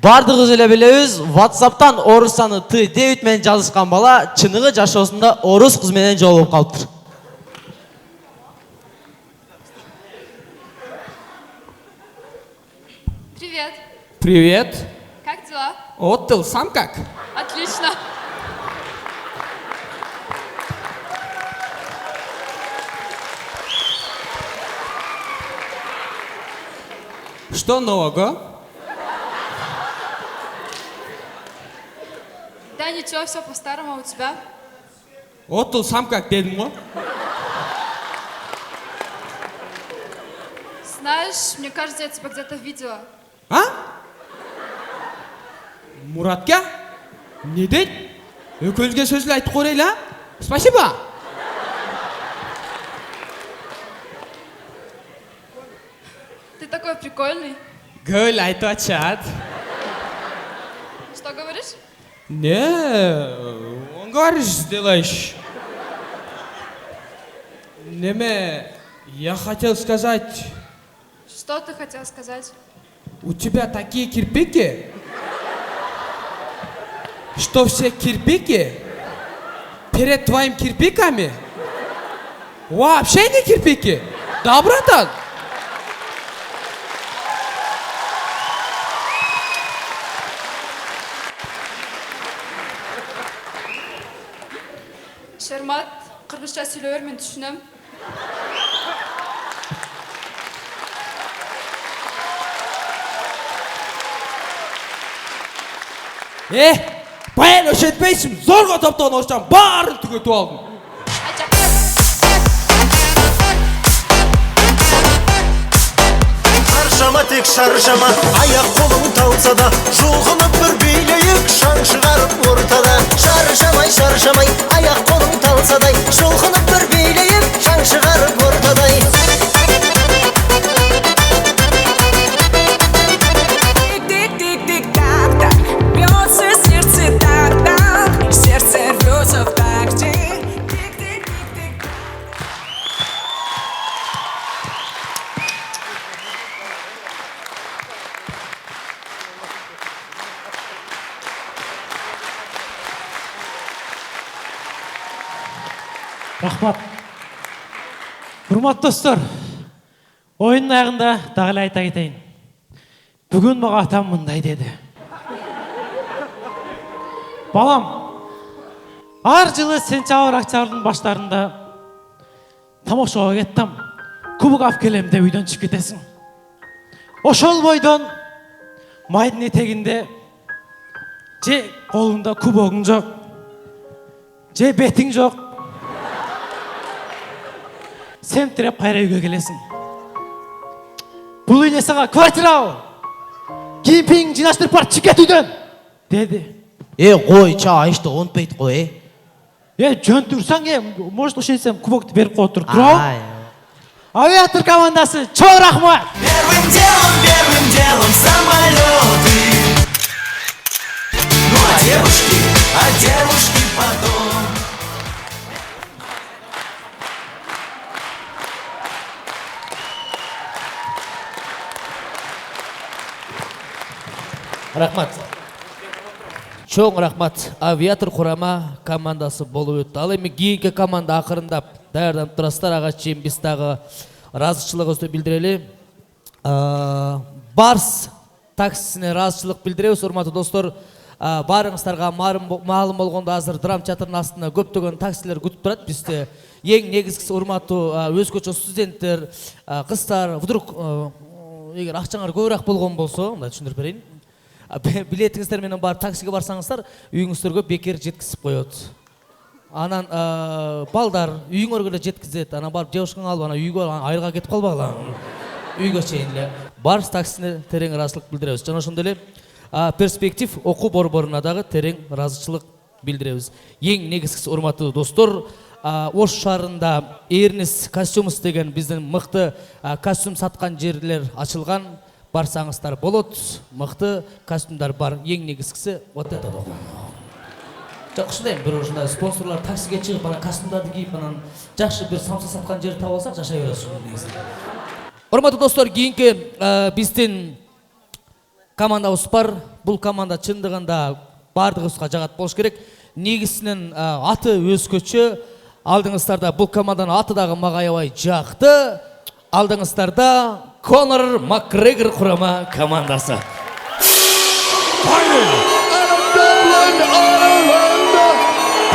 Бардығыз эле билебиз, WhatsApp'тан орус саны Т9 менен жазышкан бала чыныгы жашоосунда орус кыз менен жолугуп калыптыр. Привет. Привет. Как дела? Отдал, сам как? Отлично. Что нового? Да ничего, все по-старому, а у тебя? Отдал, сам как, dedim ғой. Знаешь, мне кажется, я тебя где-то видела. А? Muratga? Не дейді? Өкөлге сөзіл айтып қорайлы, а? Спасибо. Ты такой прикольный. Гөл айтып атшат. Что говоришь? Не, он говоришь, сделаешь. Неме, я хотел сказать, Что ты хотел сказать? у тебя такие кирпики, что все кирпики перед твоими кирпиками вообще не кирпики. Да, братан? Шермат, қырғызша сөйлеуір мен түсінем. Баян өші етпейсің, зорға топтаған орыстан барын түгетіп алдым. Шаршама тек шаршама, аяқ қолың талса да, жұлқынып бір билейік, шаң шығарып ортада. Шаршамай, шаршамай, аяқ қолың талса да, жұлқынып бір билейік, шаң шығарып ортадай. Рахмат. Құрметті достар, ойынның аяғында тағы айта кетейін. Бүгін маған атам мындай деді. Балам, ар жылы сентябрь октябрьдің баштарында тамашаға кеттім. Кубок алып келем деп үйден шығып кетесің. Ошол бойдон майдың етегінде же қолыңда кубогың жоқ, же бетің жоқ. Сен тіреп қайра үйге келесің. Бұл үйне саға квартира ал. Киім-пейің жинастырып бар, шығып кет үйден, деді. Қой, айышты ұнтпайды қой. Жөн тұрсаң, может ошенсем кубокты беріп қойып тұр. Тұр. Авиатор командасы, чоң рахмат. Первым делом самолеты. Ну а девушки потом. Рахмат. Чоң рахмат. Авиатор құрама командасы болып өтті. Ал еме кейінгі команда ақырындап даярданып тұрасыздар. Ағаш чейін біз тағы разышылығызды білдірелі. Барс таксисіне разышылық білдіреуіз, урматтуу достор. Барыңыздарға малым болғанда азыр драм театрдын астында көптөгөн таксилер күтүп турат. Бизде эң негизгиси урматтуу өзгөчө студенттер, кыздар, вдруг эгер акчаңар көбүрөөк болгон болсо, мындай түшүндүрүп берейин. Билетиңиздер менен барып таксиге барсаңыздар, үйүңүздөргө бекер жеткизип коет. Анан балдар үйүңөргө эле жеткизет. Анан барып девушкаңды алып, анан үйгө айылга кетип калбагыла. Үйгө чейин эле барс таксине терең ыраазычылык билдиребиз. Жана ошондой эле перспектив окуу борборуна дагы терең ыраазычылык билдиребиз. Эң негизгиси урматтуу достор, Ош шаарында Эрнис Костюмс деген биздин мыкты костюм саткан жерлер ачылган. Барсаңыздар болот, мыкты костюмдар бар. Эң негизгиси вот это да. Жакшыдай бир ушундай спонсорлор таксиге чыгып, анан костюмдарды кийип, анан жакшы бир самса саткан жер таап алсак жашай бересиз. Урматтуу достор, кийинки биздин командабыз бар. Бул команда чындыгында бардыгыбызга жагат болуш керек. Негизинен аты өзгөчө. Алдыңыздарда бул команданын аты дагы мага аябай жакты. Алдыңыздарда Конор Макгрегор құрама командасы. out of Dublin, Ireland,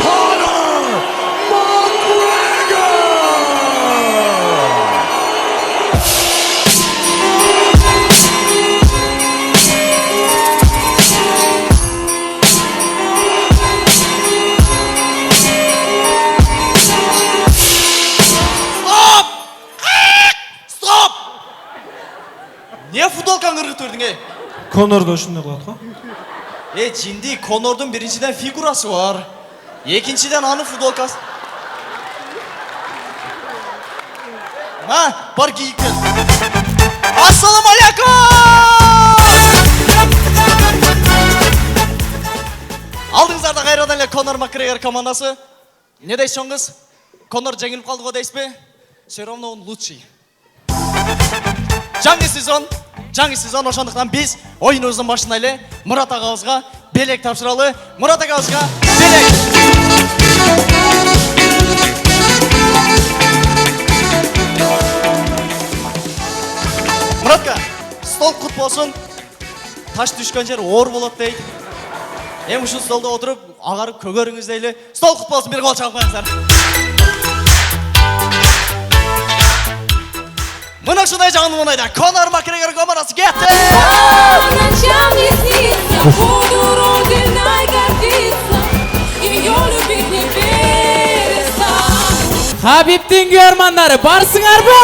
Conor McGregor! Стоп! Не футболкаңды ыргытып бердің, Конор да ушундай кылат го. Жинди, Конордун биринчиден фигурасы бар. Экинчиден анын футболкасы. Бар кийип кел. Ассаламу алейкум! Алдыңыздарда кайрадан эле Конор Макгрегор командасы. Не дейсиз чоңуз? Конор жеңилип калды го дейсизби? Все равно он лучший. Жаңы сезон ошондуктан биз оюнубуздун башында эле Мурат агабызга белек тапшыралы. Мурат агабызга белек. Muratка, стол кут болсун. Таш түшкөн жер оор болот дейт. Эми ушул столдо отуруп, агарып көгөрүңүз дейли. Стол кут болсун, бир кол чалып коюңуздар. Мына ушундай жагын мынайда Конор Макгрегор командасы кетти. Хабибтин көрмандары, барсыңарбы?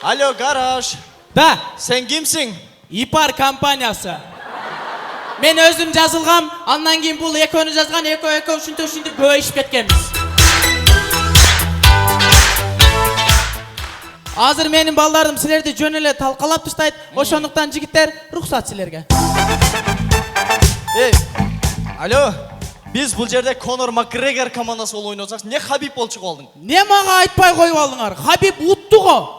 Алло, гараж. Да. Сен кимсиң? Ипар компаниясы. Мен өзүм жазылгам, андан кийин бул экөөнү жазган, экөө ушинтип бөлүшүп кеткенбиз. Азыр менин балдардым силерди жөн эле талкалап таштайт. Ошондуктан жигиттер, рухсат силерге. Алло. Биз бул жерде Конор Макгрегор командасы болуп ойносак, не Хабиб болчу калдың? Не мага айтпай коюп алдыңар? Хабиб утту го.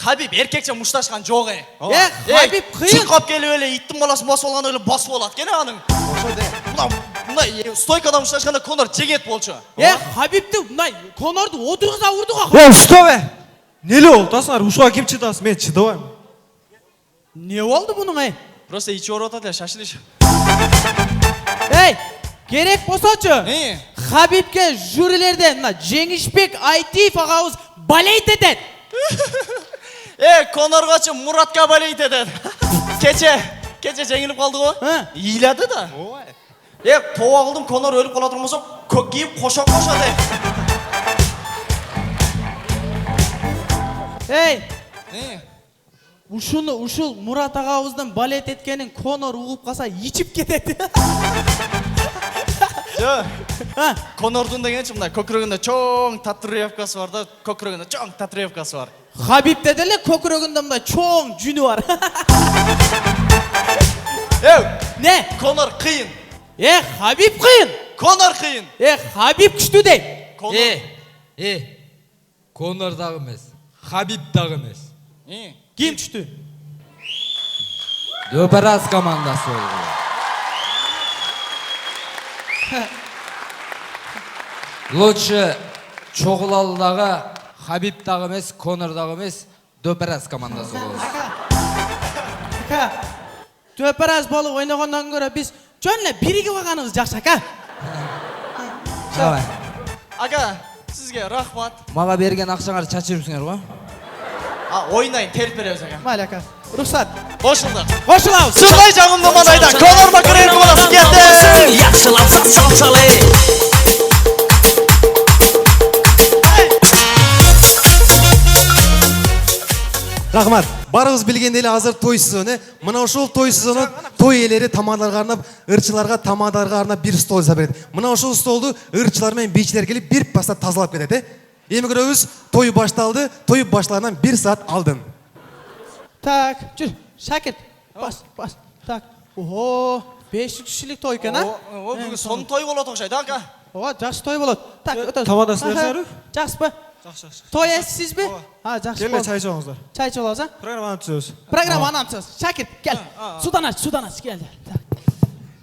Хабиб эркекче мушташкан жок. Хабиб кыйын. Чуркап келип эле иттин баласы басып алган эле басып алат экен анын. Мындай стойкадан мушташканда Конор жеңет болчу. Хабибти мындай Конорду отургуза урду го. Что бе? Неле болду асыңар? Ушуга ким чыдасың? Мен чыдабайм. Не болду мунун, Просто ичи ооруп атат эле, шашылыш. Керек болсочу. Хабибке жюрилерден мына Жеңишбек Айтиев агабыз балейт этет. Коноргачы Муратка балейт этет. Кече жеңилип калды го. Ыйлады да. Тоба кылдым, Конор өлүп кала турмаса, көк кийип кошо де. Ушул Мурат агабыздын балет эткенин Конор угуп калса ичип кетет. Конордун дегенчи мындай көкүрөгүндө чоң татуировкасы бар да, көкүрөгүндө чоң татуировкасы бар. Хабибте деле көкүрөгүндө мындай чоң жүнү бар. Не? Конор кыйын. Хабиб кыйын. Конор кыйын. Хабиб күчтүү дейт. Конор дагы эмес. Хабиб дагы эмес. Ким күчтүү? Дөбөраз командасы болду. Лучше чогулалдагы Хабиб дагы эмес, Конор дагы эмес, Дөбөраз командасы болду. Дөбөраз болуп ойногондон көрө биз жөн эле биригип алганыбыз жакшы, ака. Ага, сизге рахмат. Мага берген акчаңарды чачып жүрсүңөр го? Ойнайын, теріп береміз ака. Майли ака, рұқсат. Қошылдық. Қошылауыз. Сырлай жағымды маңайда Конор Макгрегор командасы кетті. Yaxshilabsa salsali. Рахмат. Барыбыз билгендей эле азыр той сезону. Мына ошол той сезону той ээлери тамадарга арнап, ырчыларга, тамадарга арнап бир стол жасап берет. Мына ошол столду ырчылар менен бийчилер келип бир паста тазалап кетет, Эми көрөбүз, той башталды. Той башталгандан 1 саат алдын. Так, жүр, Шакир. Бас. Так. Ого, 500 кишилик той экен, а? Бүгүн сонун той болот окшойт, ака. Ого, жакшы той болот. Так, өтөбүз. Тамадасыздар силерби? Жакшысызбы? Жакшы. Той эсизби? Жакшы болду. Келе чай чоңуздар. Чай чолобуз, а? Программаны түзөбүз. Программаны анамсыз. Шакир, кел. Судан ач, кел.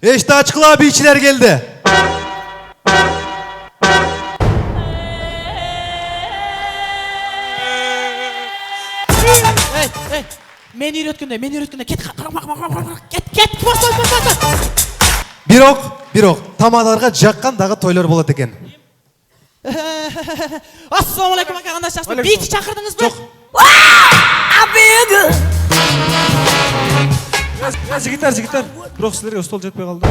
Эшти ачкыла, бийчилер келди. Мен үйреткенде, кет, бас. Бирок, тамадаларга жаккан тойлор болот экен. Ассалаумалейкум ака, кандайсыздар? Бейти чакырдыңыз ба? Жигиттер, бирок силерге стол жетпей калды.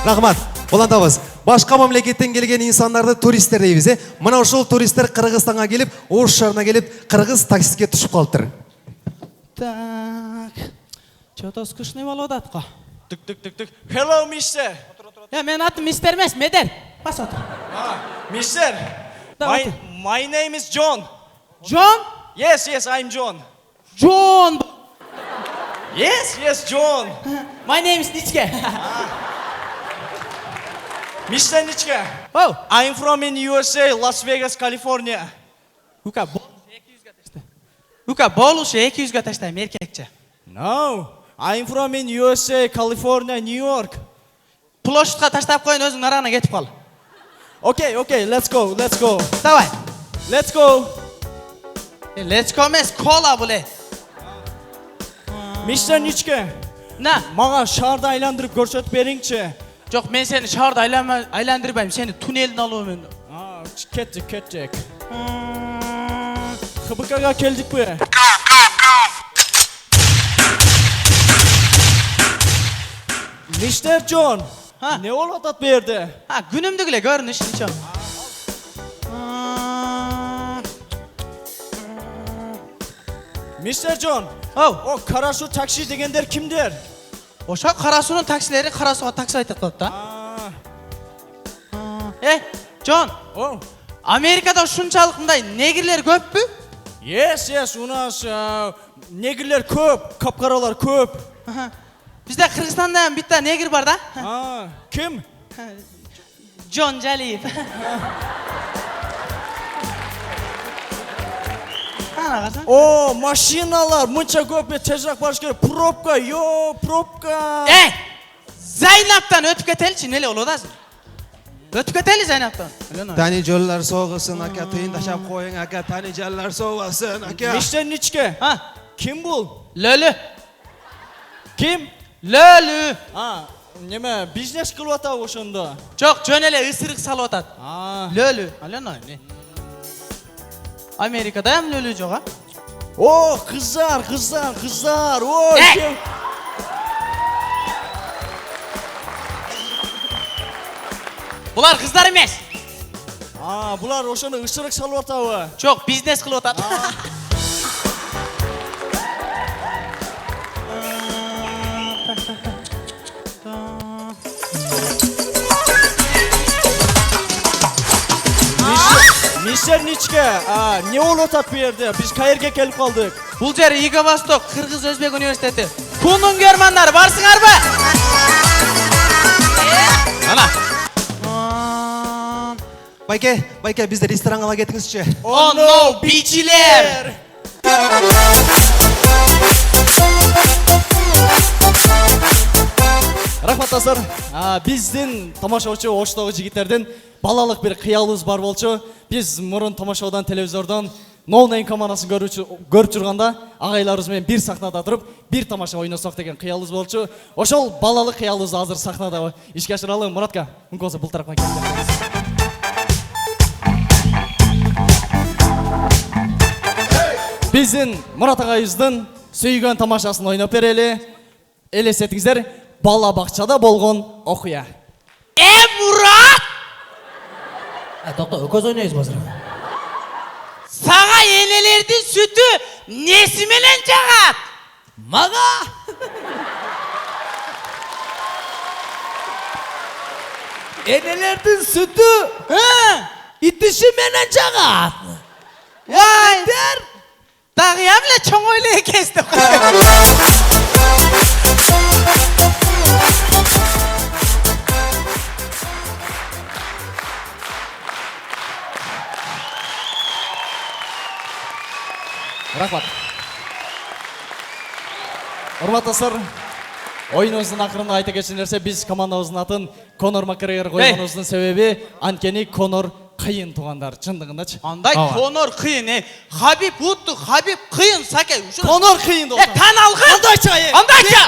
Рахмат. Улантабыз. Башка мамлекеттен келген инсандарды туристтер дейбиз, э? Мына ошол туристтер Кыргызстанга келип, Ош шаарына келип, кыргыз таксиске түшүп калыптыр. Так. Что-то скучный володатка. Тык. Hello, mister. Мен атым мистер эмес, Медер. Бас отур. Mister. My name is John. John? Yes, I'm John. John. Yes, John. My name is Nitske. Mr. Nitske. Oh. I'm from in USA, Las Vegas, California. Ука болушу 200га таштайм эркекче. No, I'm from in USA, California, New York. Площадька таштап коюн, өзүң нарана кетип кал. Okay, let's go. Давай. Let's go. Let's go эмес, кола бул. Mr. Nitske. На. Мага шаарды айландырып көрсөтүп бериңчи. Жок, мен сени шаарды айландырбайм, сени туннелдин алуым. Кеттик. ХБКга келдикпи? Мистер Джон, не болуп атат бу жерде? Күнүмдүк эле көрүнүш, ниче. Мистер Джон, о Карасу такси дегендер кимдер? Ошо Карасунун таксилери Карасуга такси айтып коет да. Джон. Америкада ушунчалык мындай негрлер көппү? Yes, у нас негрлер көп, капкаралар көп. Бизде Кыргызстанда битта негр бар да. Ким? Джон Жалиев. О, машиналар мынча көп, тезирээк барыш керек. Пробка. Зайнаптан өтүп кетеличи, эле болот азыр. Өтүп кетели Зайнаптан. Тани жоллар соғысын, ака, тыйын ташап коюң, ака, тани жоллар соғысын, ака. Мистер Ничке. Ким бул? Лөлү. Ким? Лөлү. Неме, бизнес кылып атабы ошондо? Жок, жөн эле ысырык салып атат. Лөлү. Алена, не? Америкада эм лөлү жок, а? О, кыздар. Ой, Булар кыздар эмес. Булар ошону ысырык салып атабы? Жок, бизнес кылып атат. Мистер Ничке, не болуп атат бу жерде? Биз каерге келип калдык? Бул жер Иго-Восток, Кыргыз Өзбек университети. Кунун көрмандар, барсыңарбы? Ана. Байке, бизди ресторанга ала кетиңизчи. Oh no, бичилер! Рахмат достор, биздин тамашачы Оштогу жигиттердин балалык бир кыялыбыз бар болчу. Биз мурун тамашадан телевизордон No Name командасын көрүп турганда, агайларыбыз менен бир сахнада туруп, бир тамаша ойносок деген кыялыбыз болчу. Ошол балалык кыялыбызды азыр сахнада ишке ашыралы. Muratка, мүмкүн болсо бул тарапка келиңиз. Биздин Мурат агайыбыздын сүйгөн тамашасын ойноп берели. Элестетиңиздер, бала бакчада болгон окуя. Мурат! Токто, көз ойнойбузбу азыр? Сага энелердин сүтү неси менен жагат? Мага? Энелердин сүтү итиши менен жагат. Вай! Дагы эмне чоң ойлой экенсиз деп. Рахмат. Урматтуу достор, оюнубуздун акырында айта кетчү нерсе, биз командабыздын атын Конор Макгрегор койгонубуздун себеби анткени Конор қиын туғандар шындығындачы. Андай Конор қиын, Хабиб ұтты, Хабиб қиын, Саке. Конор қиын да. Таналғы. Андайша. Андайша.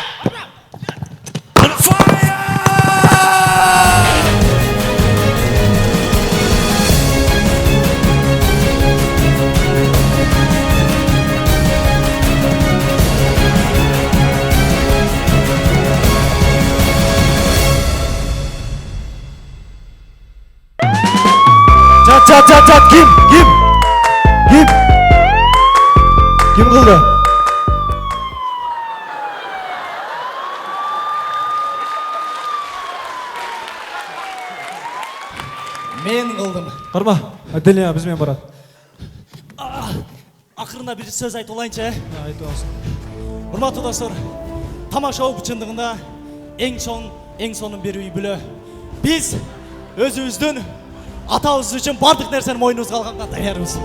Çat, kim? Kim kıldı? Мен қылдым. Қарма, Аделия бізмен барады. Ақырында бір сөз айтып олайыншы. Айтып алсын. Құрметті достар, тамаша шоу шындығында ең соның бір үй бүлі. Біз өзіміздің атауыз үшін барлық нәрсені мойнымызға алғанға даярбыз.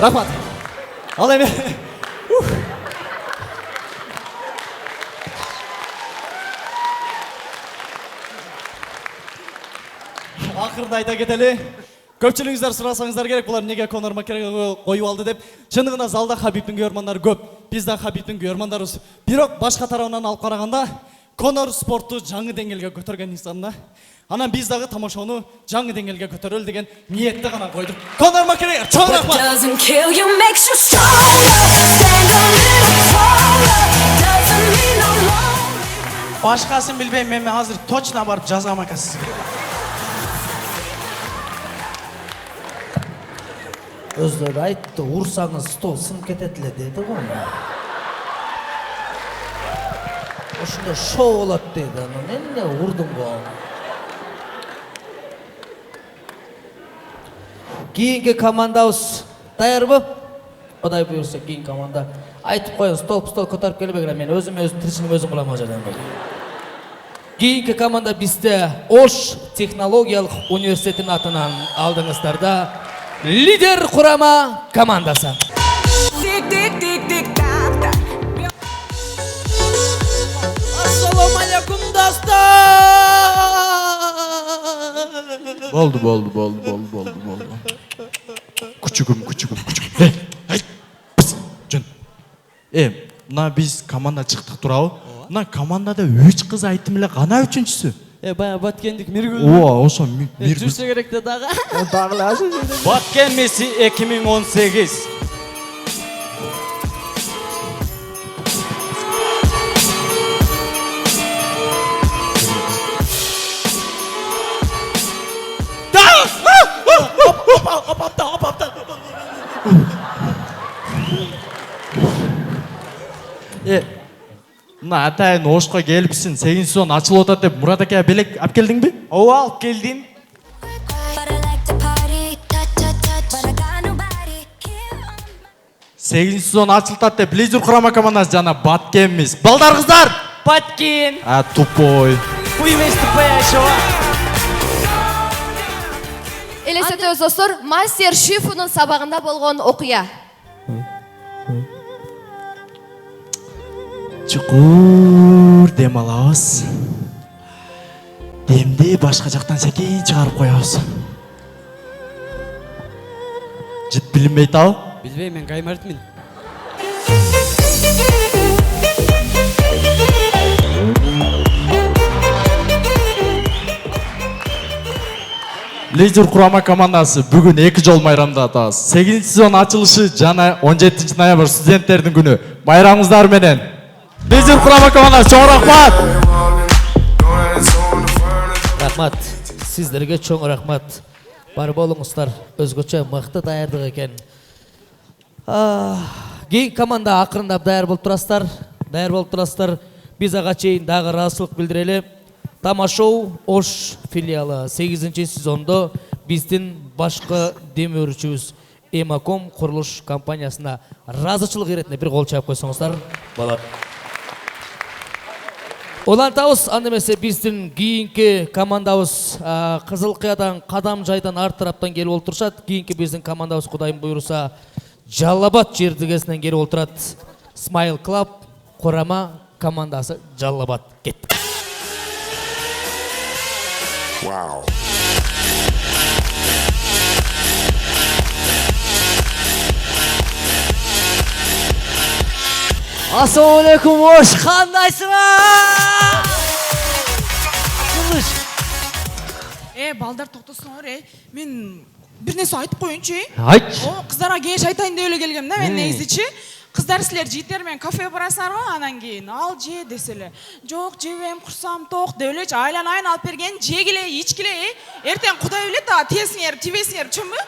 Рахмат. Ал эми. Ақырында айта кетели. Көпчілігіңіздер сұрасаңыздар керек, бұлар неге Конор Макгрегорға қойып алды деп. Шындығында залда Хабибтің көрермандары көп. Біз де Хабибтің көрермандарымыз. Бирок башқа тарауынан алып қарағанда, Конор спортты жаңы деңгейге көтерген инсан. Анан біз дағы тамашаны жаңы деңгейге көтерел деген ниетті ғана қойдық. Конор Макгрегор, чоң рахмат. Башқасын білбеймін, мен азыр точно барып жазғам ака сізге. Өздері айтты, ұрсаңыз стол сынып кететілі деді ғой. Осында шоу олады деді, мен не ұрдым ғой. Кейінгі командауыз даяр бұ? Одай бұйырса кейін команда. Айтып қойын, стол көтеріп келіп егер, мен өзім тіршінің өзім құлама жадам бұл. Кейінгі команда бізде Ош технологиялық университетін атынан алдыңыздарда лидер құрама командасы. Ассаламу алейкум, достар! Болды. Күчігім. Пыс, жүн. Мына біз команда чықтық туралы. Мына командада 3 қыз айтымылы ғана 3-шісі. Бая Баткендік Миргүл. Оса Миргүл. Жүрсе керекті дағы. Баткен Месси 2018. Мына атайын Ошқа келіпсін, 8 сон ашылып отады деп Мұрат әке белек алып келдің бе? Ооба, алып келдім. Сегізінші сезон ашылтады деп лидер құрама командасы жана Баткенміз. Балдар қыздар! Баткен! Тупой. Хуймес тупая шоу. Елестетіңіз достар, мастер шифуның сабағында болған оқия. Чуқур дем алабыз. Демді башқа жақтан сәкен шығарып қоябыз. Жіт білінбейді ау? Білбей, мен қаймартмын. Лидер құрама командасы бүгін 2 жол майрамда атабыз. 8 сезон açılışı жана 17 ноябрь студенттердің күні. Майрамыңыздар менен. Лидер құрама командасы чоң рахмат. Рахмат. Сіздерге чоң рахмат. Бар болыңыздар. Өзгөчө мықты даярдық екен. Кейін команда ақырындап даяр болып тұрасыздар. Біз аға чейін дағы разылық білдірелі. Тамашоу Ош филиалы 8-ші сезонда біздің башқы демеушіміз Эмаком құрылыш компаниясына разычылық еретіне бір қол чайып қойсаңыздар. Балап. Олантауыз, андемесе біздің кейінгі командауыз Қызылқиядан, Қадам жайдан арт тараптан келіп отыршат. Кейінгі біздің командауыз Құдайым бұйырса Жаллабат жердігесінен келіп отырады. Smile Club құрама командасы Жаллабат. Кеттік. Wow. Ассалаумағалейкум, ош, қандайсыңар? Қылыш. Балдар тоқтасыңар, мен бір нәрсе айтып қойыншы. Айтшы. Қыздарға кеш айтайын деп келгем да, мен негізічі. Қыздар сілер жейтермен кафе барасыңар ғой, анан кейін ал же деселе. Жоқ, жебем, құрсам, тоқ деулечі, айлан алып берген, жегіле, ичкіле, ертең құдай білет, тесіңер, тибесіңер, чүмбі?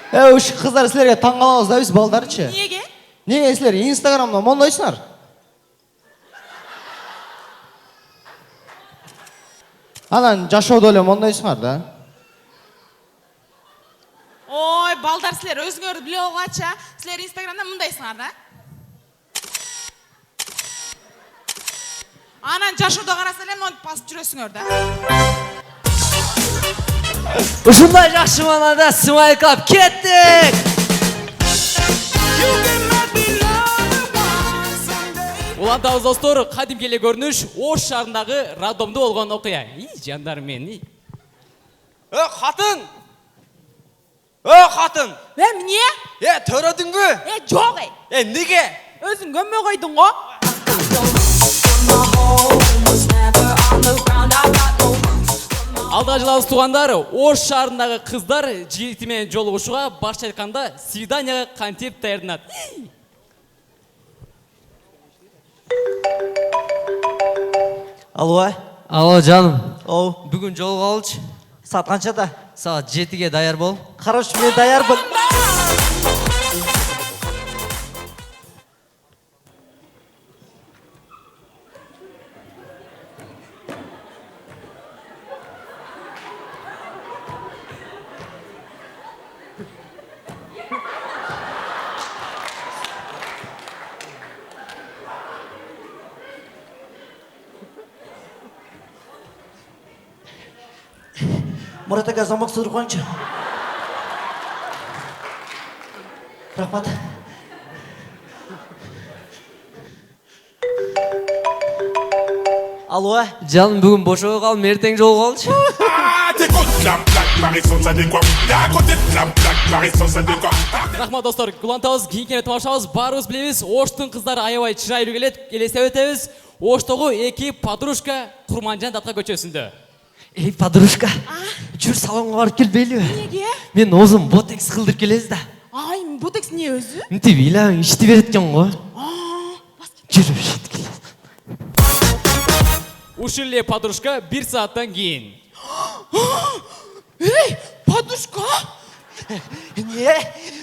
Үш қыздар сілерге таңғалауыз да біз балдарычы. Неге? Неге сілер инстаграмда мондайсыңар? Анан жашоодо эле мондайсыңар да. Ой, балдар сілер өзіңерді біле оғача, сілер инстаграмда мұндайсыңар да? Анан жашоодо қарасалем, оны пасып жүресіңер да? Ушундай жакшы манада Smile Club кеттик. Улантабыз достор, кадимки эле көрүнүш Ош шаарындагы роддомдо болгон окуя. Жандар мен. Қатын! Қатын! Эмне? Төрөдүңбү? Жок. Неге? Өзүң көмө койдуң го. Алдыга жылабыз туугандар, Ош шаарындагы кыздар жигити менен жолугушууга башча айтканда свиданияга кантип даярданат. Алло. Алло, жаным. Бүгүн жолугабылчы. Саат канчада? Саат 7-ге даяр бол. Хорошо, мен даярмын. Мұрат аға замок сыдырып қойыншы. Рахмат. Алло. Жаным, бүгін бошоға қалым, ертең жол қалшы. Рахмат достор, кулантабыз, кийинкени тамашабыз, баарыбыз билебиз, Оштун кыздары аябай чырайлуу келет. Элестеп өтөбүз. Оштогу эки подружка Курманжан датка көчөсүндө. Эй, подружка, жүр салонға барып келбейлі. Неге? Мен озым ботекс қылдырып келез да. Ай, ботекс не өзі? Үнті бейла, ішті береткен ғой. Жүр, шет келез. Ушилле подружка 1 сааттан кейін. Эй, подружка? Не?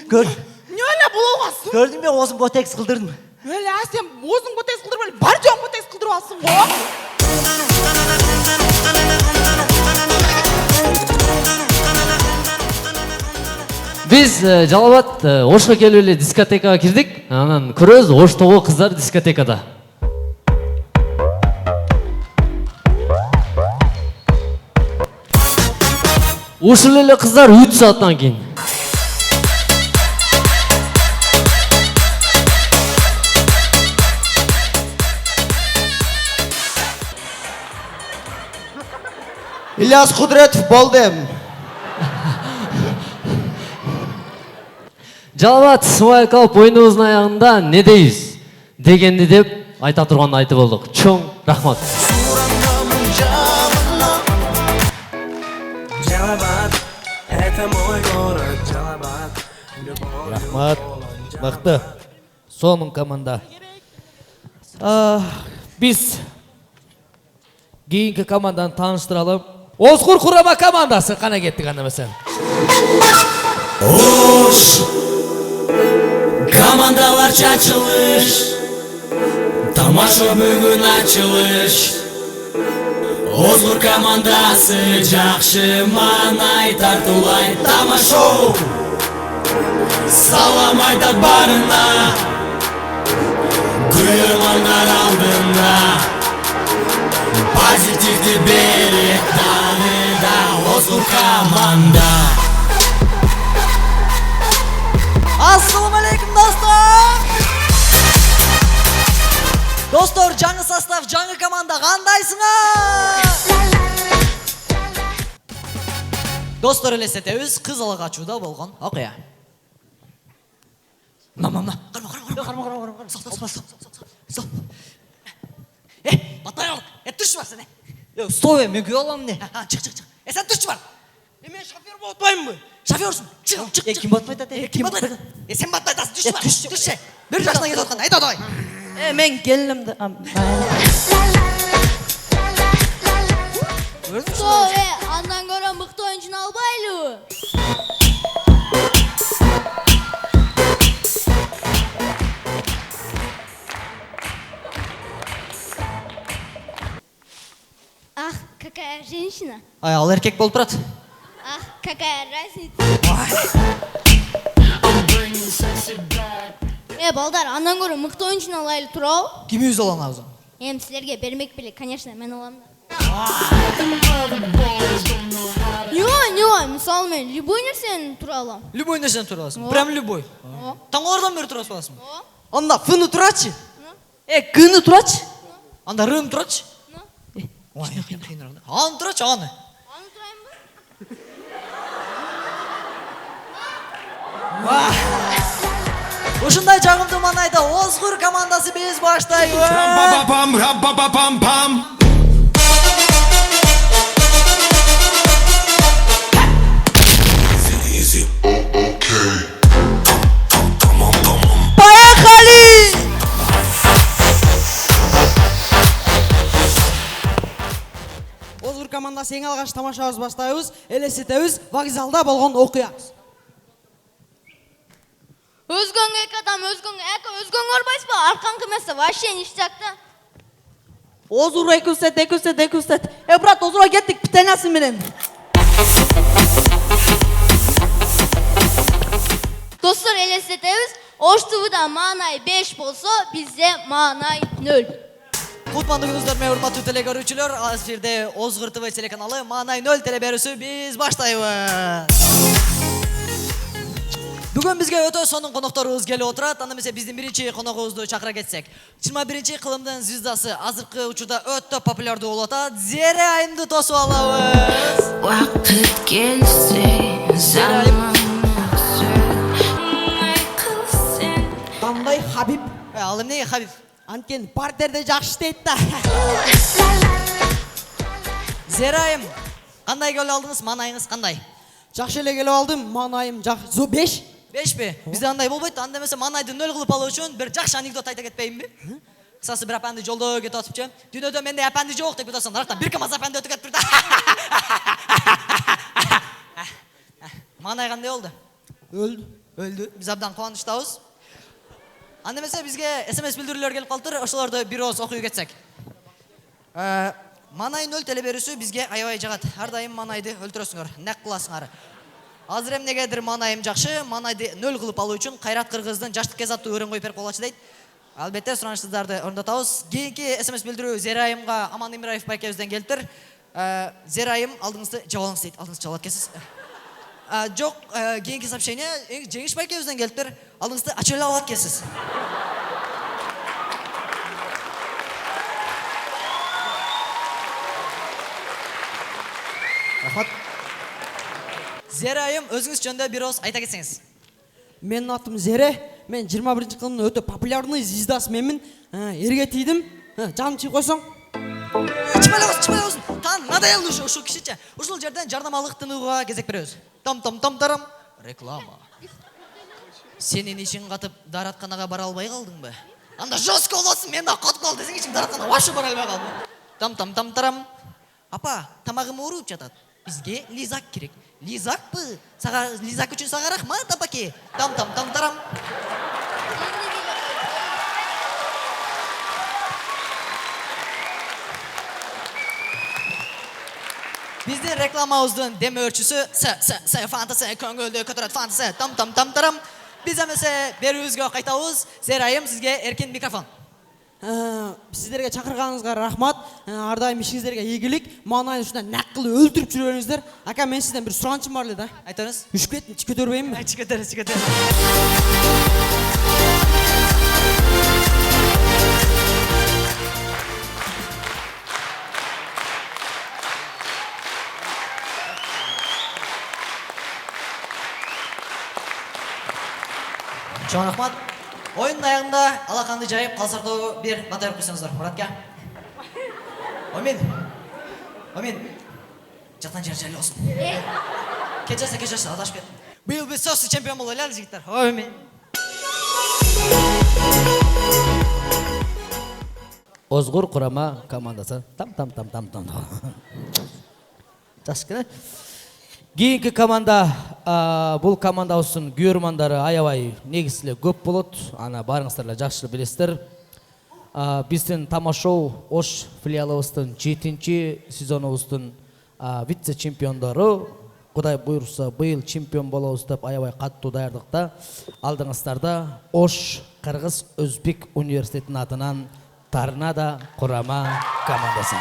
Көр. Не öyle болуғасың? Көрдің бе, озым ботекс қылдырдым. Öyle, сен озың ботекс қылдырып әлі, бар жоң ботекс қылдырып алсың ғой. Біз Жалабат Ошқа келіп еле дискотекаға кірдік. Анан көрөз, Оштогу қыздар дискотекада. Ушул эле қыздар 3 сааттан кейін. Ильяс Кудретов болдым. Жалабат Smile Club ойыныбыздын аягында не дейбиз дегенди деп айта турганды айтып болдук. Чоң рахмат. Рахмат. Мықты. Сонун команда. Биз кейинки команданы тааныштыралы. Озгур курама командасы кана кеттик анда эмесен. Ош командалар чачылыш, тамаша бүгүн ачылыш. Озгур командасы жакшы маңай тартуулай тамашо. Салам айтат барына, күйөрмандар алдында. Позитивди берет дагы да Озгур команда. состав жаңы команда кандайсыңар? Достор элестетебиз, кыз ала качууда болгон окуя. Мына. Карма. Стоп. Баттай ал. Турчу бар сен. Стой, мен күйө алам эмне? Чык. Сен турчу бар. Мен шофер болуп атпаймынбы? Шоферсың. Чык. Ким батпайт ата? Ким батпайт? Сен батпайтасың, турчу бар. Турчу. Бир жашына кетип аткан. Айт давай. Мен келдимди. Андан көрө мыкты оюнчуну албайлыбы? Ах, какая женщина. Ал эркек болуп турат. Ах, какая разница. Балдар, андан көрө мыкты оюнчуну алайлы турабы? Кимибиз алабыз? Эми силерге бермек беле, конечно, мен алам да. Не, мисалы мен любой нерсени тура алам. Любой нерсени тура аласың? Прям любой. Таңгалардан бери тура аласың? Анда фыны турачы? Кыны турачы? Анда рым турачы? Аны турачы, аны. Аны турайынбы? Ушундай жагымдуу маанайда Озгур командасы биз баштайбыз. Поехали! Озгур командасы эң алгач тамашабыз баштайбыз. Элестетебиз вокзалда болгон окуябыз. Өзгөңө эки адам, өзгөңө орбайсызбы? Аркаңкы эмесе, вообще ништяк да. Озгур эки устет. Брат, Озгурга кеттик питаниясы менен. Достор, элестетебиз, Ош ТВда маанай 5 болсо, бизде маанай 0. Кутмандуу күнүңүздөр менен урматтуу телекөрүүчүлөр, азыр жерде Озгур ТВ телеканалы маанай 0 телеберүүсү биз баштайбыз. Бүгүн бизге өтө сонун конокторубуз келип отурат. Анда эмесе биздин биринчи коногубузду чакыра кетсек. 21 кылымдын звездасы, азыркы учурда өтө популярдуу болуп атат. Зерайымды тосуп алабыз. Вакыт келсе, заман Кандай Хабиб? Ал эмнеге Хабиб? Анткени партерде жакшы иштейт да. Зерайым, кандай келип алдыңыз? Маанайыңыз кандай? Жакшы эле келип алдым. Маанайым 5. 5пи? Бизде андай болбойт. Анда эмесе маанайды 0 кылып алуу үчүн бир жакшы анекдот айта кетпейинби? Кысасы бир апанды жолдо кетип атыпчы. Дүйнөдө менде апанды жок деп атасың. Нарактан бир камаз апанды өтүп кетип. Маанай кандай болду? Өлдү. Биз абдан кубанычтабыз. Анда эмесе бизге СМС билдирүүлөр келип калыптыр. Ошолорду бир ооз окуй кетсек. Маанай 0 телеберүүсү бизге аябай жагат. Ар дайым маанайды өлтүрөсүңөр, нак кыласыңар. Азыр эмнегедир маанайым жакшы, маанайды 0 кылып алуу үчүн Кайрат Кыргыздын жаштык кез аттуу өрөң коюп берип болчу дейт. Албетте суранычыңыздарды орындотабыз. Кийинки СМС билдирүү Зерайымга Аман Имраев байкебизден келиптир. Зерайым алдыңызды жабалыңыз дейт. Алдыңызды жабалап кетсиз. Жок, кийинки сообщение Жеңиш байкебизден келиптир. Алдыңызды ачып алып кетсиз. Рахмат. Зерайым, өзүңүз жөнүндө бир ооз айта кетсеңиз. Менин атым Зере. Мен 21 кылымдын өтө популярный звездасы менмин. Эрге тийдим. Жаным чыйып койсоң. Чымайлабыз. Тан надоел ушу кишиче. Ушул жерден жарнамалык тынууга кезек беребиз. Там-тарам. Реклама. Сенин ишиң катып дааратканага бара албай калдыңбы? Анда жестко болосуң, мен да катып кал десең ишиң дааратканага вообще бара албай калдым. Там-тарам. Апа, тамагым ооруп жатат. Бизге лизак керек. Лизакпы? Сага лизак үчүн сага рахмат, апаке. Там-тарам. Биздин рекламабыздын дем өрчүсү фантасы, көңүлдү көтөрөт фантасы. Там-тарам. Биз эмесе берүүбүзгө кайтабыз. Зерайым, сизге эркин микрофон. Сиздерге чакырганыңызга рахмат. Ар дайым ишиңиздерге ийгилик. Маанайды ушундай нак кылып өлтүрүп жүрөңүздөр. Ака, мен сизден бир суранычым бар эле да. Айтыңыз. Үшүп кеттим, көтөрбөйүнбү? Көтөрөсүз. Чоң рахмат. Ойынның аяғында алақанды жайып, қалсақтау бір бата өріп қойсаңыздар. Мұратқа. Оймен. Жақтан жерлі olsun. Кечесі, адаш бет. Биыл біз сосы чемпион бол ойлады, жігіттер. Оймен. Озғыр құрама командасы. Там. Жашкene. Кейінгі команда, бұл команда olsun көрермандары аябай негізілі көп болады. Ана барыңыздарла жақсы білесіздер. Біздің тамашоу Ош филиалыбыздың 7-ші сезоныбыздың вице-чемпиондары. Құдай бұйырса, биыл чемпион болауыз деп аябай қатты даярдықта. Алдыңыздарда Ош Қырғыз Өзбек университетінің атынан Торнадо құрама командасы.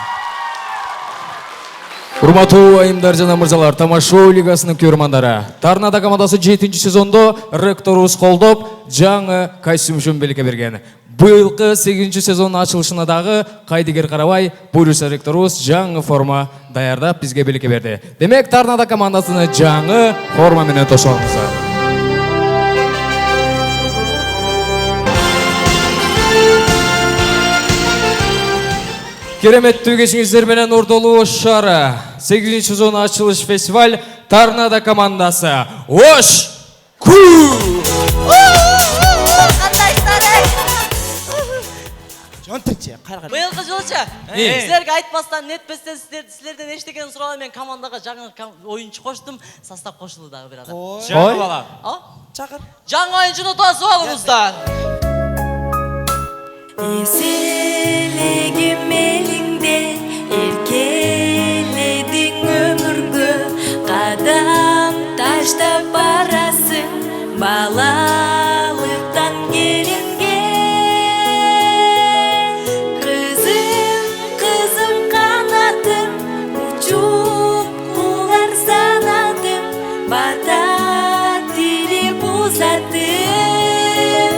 Урматтуу айымдар жана мырзалар, тамашоо лигасынын көрөрмандары. Торнадо командасы 7-ші сезондо ректорубуз колдоп, жаңы костюм үчүн белге берген. Быйылкы 8-ші сезондун ачылышына дагы кайдыгер карабай, буйруса ректорубуз жаңы форма даярдап бизге белге берди. Демек, Торнадо командасыны жаңы форма менен тошоңуздар. Кереметтүү кечиңиздер менен ордолуу Ош шаары 8-ші сезон ачылыш фестиваль Торнадо командасы Ош Ку! Быйылкы жылчы, силерге айтпастан, нетпестен силерден эчтекени сурап мен командаға жаңы оюнчу коштум, состав кошулду дагы бир адам. Жаңы бала. Чакыр. Жаңы оюнчуну тосуп алыңыздар. Eselегим элиңде эркеледиң өмүргө кадам таштап барасың балалыктан келинге кызым канатым учуп кулар санатым бата тилип узаттым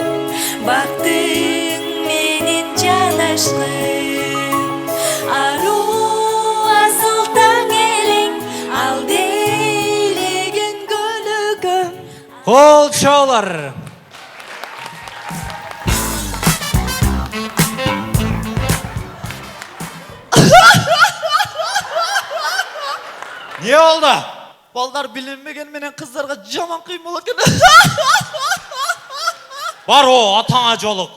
бактың менин жанашкым аруу асыл таң элиң ал делеген көлөгөм. Кол чоолор. Не oldu? Балдар билинбеген менен кыздарга жаман кыйын болот экен. Бар о, атаңа жолук.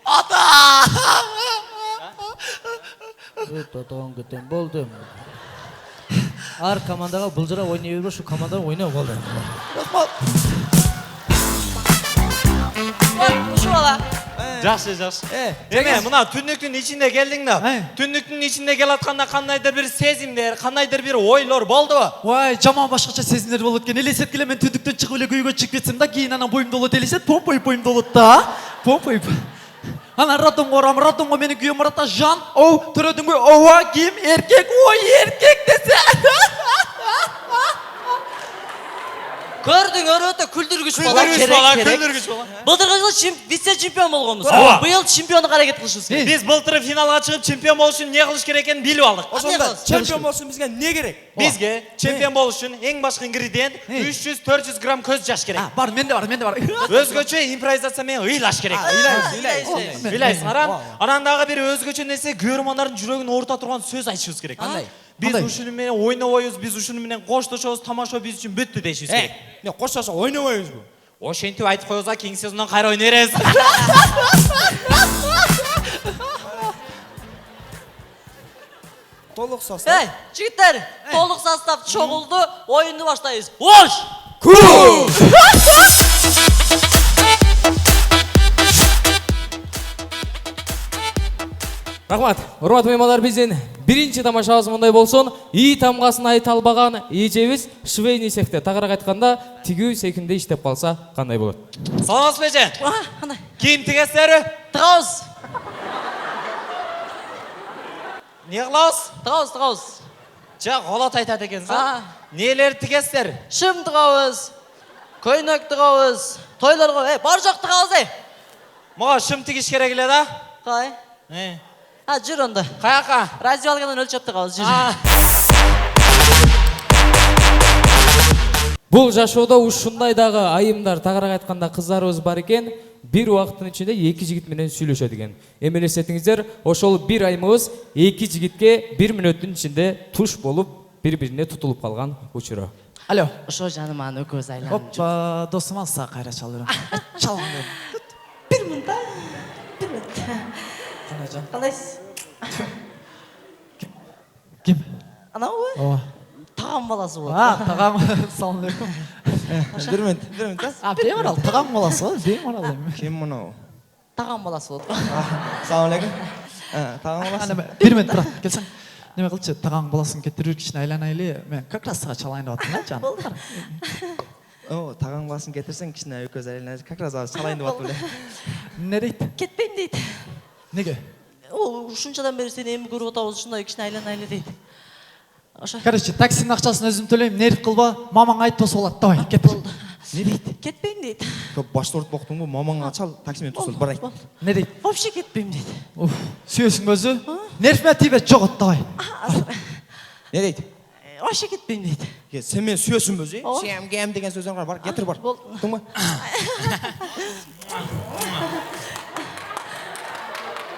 Ата! Татаган кетен болдым. Ар командаға бұлжыра ойнай бербе, шу командаға ойнай болды. Ушул бала. Жақсы. Эме, мына түндүктүн ичинде келдиң да. Түндүктүн ичинде келатканда кандайдыр бир сезимдер, кандайдыр бир ойлор болдубу? Ой, жаман башкача сезимдер болот экен. Элестет келе мен түндүктөн чыгып эле күйгө чыгып кетсем да, кийин анан боюм долот элестет, помпойуп болот да. Помпойуп. Анан ратомго менин күйөөм барата жан, оу, төрөдүңбү, ооа, ким, эркек, ой, эркек десе. Көрдүң, өтө күлдүргүч бала керек. Былтыркы жылы вице-чемпион болгонбуз. Быйыл чемпиондук аракет кылышыбыз керек. Биз былтыры финалга чыгып чемпион болуш үчүн эмне кылыш керек экенин билип алдык. Ошондо чемпион болуш үчүн бизге эмне керек? Бизге чемпион болуш үчүн эң башкы ингредиент 300-400 грамм көз жаш керек. Бар, менде бар. Өзгөчө импровизация менен ыйлаш керек. Ыйлайсың. Анан дагы бир өзгөчө нерсе көрөрмандардын жүрөгүн оорута турган сөз айтышыбыз керек. Biz ушуну менен ойнобойбуз, biz ушуну менен коштошобуз, тамашоо биз үчүн бүттү дейшибиз керек. Не, коштошо ойнобойбузбу? Ошентип айтып коебузга кийинки сезондон кайра ойной беребиз. Толук состав. Эй, жигиттер, толук состав чогулду, оюнду баштайбыз. Ош! Ку! Рахмат, урматтуу меймандар, биздин биринчи тамашабыз мындай болсун. И тамгасын айта албаган эжебиз швейный цехте, тагыраак айтканда тигүү цехинде иштеп калса кандай болот? Саламатсызбы эже? Кандай? Кийим тигесиздерби? Тыгабыз. Не кылабыз? Тыгабыз. Жа голот айтат экенсиз. Нелер тигесиздер? Шым тыгабыз. Көйнөк тыгабыз. Тойлорго, бар жок тыгабыз. Мага шым тигиш керек эле да. Кай? Жүр онда. Каяка? Раздевалкадан өлчөп тыгабыз, жүр. Бул жашоодо ушундай дагы айымдар, тагыраак айтканда кыздарыбыз бар экен. Бир убакыттын ичинде эки жигит менен сүйлөшөт экен. Эми элестетиңиздер, ошол бир айымыбыз эки жигитке 1 мүнөттүн ичинде туш болуп, бири-бирине тутулуп калган учуру. Алло. Ошо жаным аны көз айланып. Оппа, досум алса кайра чалып берем. Чалам. 1 минут. 1 минут. Калайсыз? Ким? Анабы? Ооба. Тагам баласы болот. Тагам. Салам алейкум. 1 минут. Беймарал, тагам баласы го, беймарал эми. Ким мынау? Тагам баласы болот. Салам алейкум. Тагам баласы. 1 минут турат, келсең. Неме кылчы, тагам баласын кетирип кичине айланайлы. Мен как раз сага чалайын деп аттым, жан. О, тагам баласын кетирсең кичине көз айланайын. Как раз чалайын деп аттым эле. Не дейт? Кетпейм дейт. Неге? Ол ушунчадан бери сени эми көрүп атабыз, ушундай кичине айланайлы дейт. Короче, таксинин акчасын өзүм төлөйм, нерв кылба, мамаң айтпаса болот, давай, кет. Не дейт? Кетпейм дейт. Көп башты ортуп октуң бу, мамаңа чал, таксимен тусул, бар айт. Не дейт? Вообще кетпейм дейт. Сүйөсүң өзү? Нервме тийбет, жогот, давай. Не дейт? Вообще кетпейм дейт. Сен мен сүйөсүң өзү? Сүйөм кем деген сөзүң бар, кетир бар. Туңба?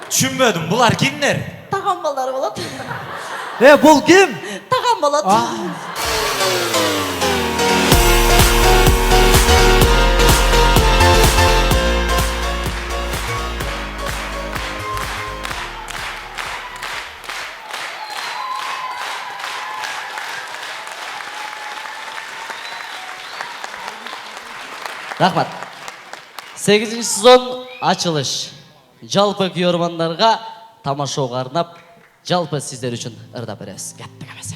Түшүнбөдүм, булар кимдер? Тагам балдары болот. Бул ким? Тагам болот. Рахмат. 8-сезон ачылыш. Жалпы көрөрмандарга тамашага арнап, жалпы сиздер үчүн ырдап беребиз. Кеттик эмес.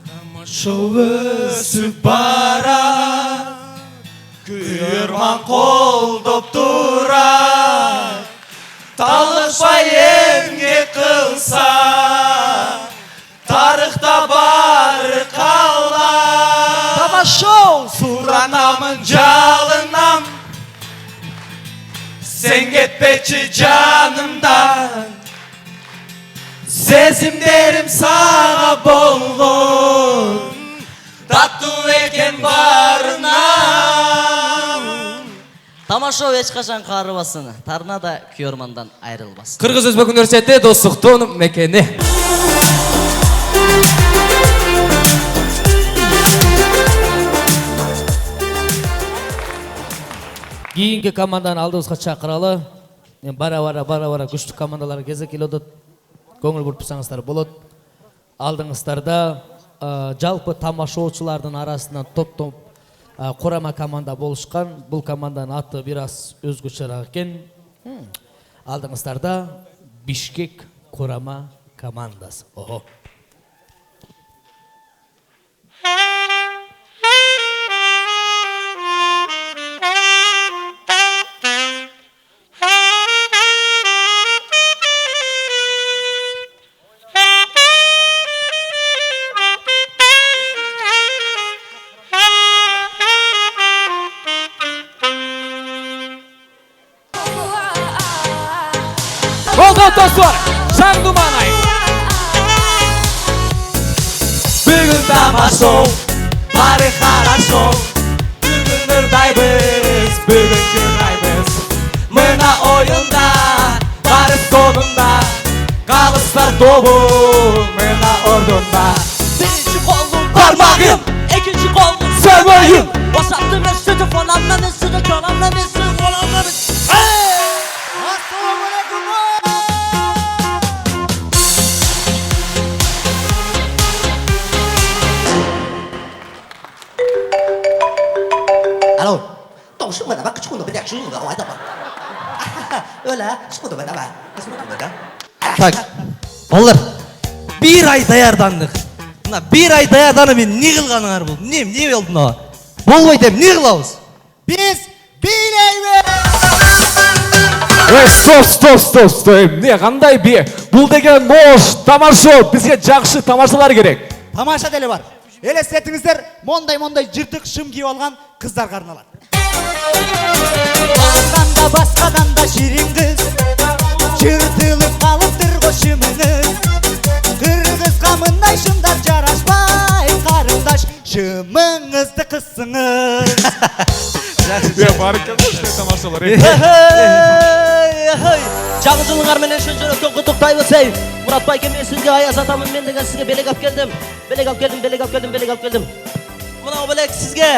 Тамашо өсүп бара, көрөрман колдоп тура, талышпай эмгек кылса, тарыхта бары калган. Тамашо! Суранамын жалынам, сен кетпечи жанымдан. Сезимдерим сага болгон, таттуу экен барынан. Тамашо эч качан каарыбасын, тарна да көрөрмандан айрылбасын. Кыргыз Өзбек университети достуктун мекени. Кийинки команданы алдыбызга чакыралы. Бара-бара күчтүү командалар кезек келет. Көңүл бурупсаңыздар болот. Алдыңыздарда жалпы тамашоочулардын арасынан топ-топ курама команда болушкан. Бул команданын аты бир аз өзгөчөрөөк экен. Алдыңыздарда Бишкек курама командасы. Ого. Достор, Жан Думанай. Бүгін тамашо, бары хорошо. Бүгін ырдайбыз, бүгін жырайбыз. Мына ойында, бары сонында. Калыстар тобу, мына ордунда. Birinci kolum Parmağım, ikinci kolum sömürüm. Boşalttım ben sütü falanla bir sütü kananla bir sütü falanla bir Alo, tổng sức mình là bắt cái chúng tôi phải đặt xuống rồi hỏi tao mà. Öyle, chúng tôi phải đáp lại. Так, балдар, бир ай даярдандык. Мына бир ай даярданып мен не кылганыңар бул? Не болду мына? Болбойт эми, не кылабыз? Биз бийлейбиз. Стоп. Эмне кандай би? Бул деген мош, тамашо, бизге жакшы тамашалар керек. Тамаша деле бар. Элестетиңиздер, мондай жыртык шым кийип алган кыздарга арналат. Балканда басқадан да шиrin қыз жыртылып қалыптыр қошымыңыз қырғызға мындай шыңдар жарашпай қарындаш шымыңызды қысыңыз тамашалар жаңы жылыңар менен шын жүректен құттықтаймыз ей Мұрат байке мен сізге Аяз атамын мен деген сізге белек алып келдім мынау белек сізге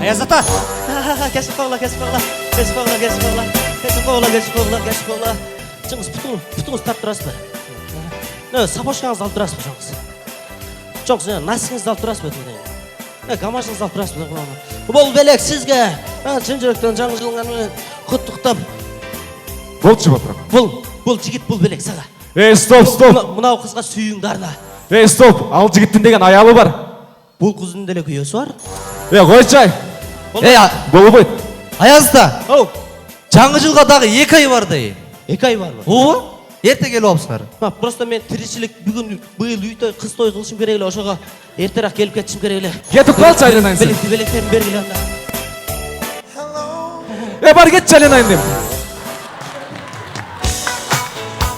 Аяз ата кесіп қоғла жаңыз пұтыңыз тартып тұрасыз ба сапошкаңызды алып тұрасыз ба жаңыз насыңызды алып тұрасыз ба гамашыңызды алып тұрасыз ба бұл белек сізге шын жүректен жаңы жылыңар менен құттықтап болчу батырам бұл жігіт бұл белек саға стоп мынау қызға сүйіңдарна стоп ал жігіттің деген аялы бар бұл қыздың деле күйесі бар қойчай болу қойт Аязда жаңы жылға дағы 2 ай бар дей 2 ай бар о ерте келіп алыпсыңар просто мен тіршілік бүгін биыл үй той қыз той қылышым керек эле ошого эртерээк келип кетишим керек эле кетип калчы айланайын сен белектерин бергиле анда бар кетчи айланайын дейм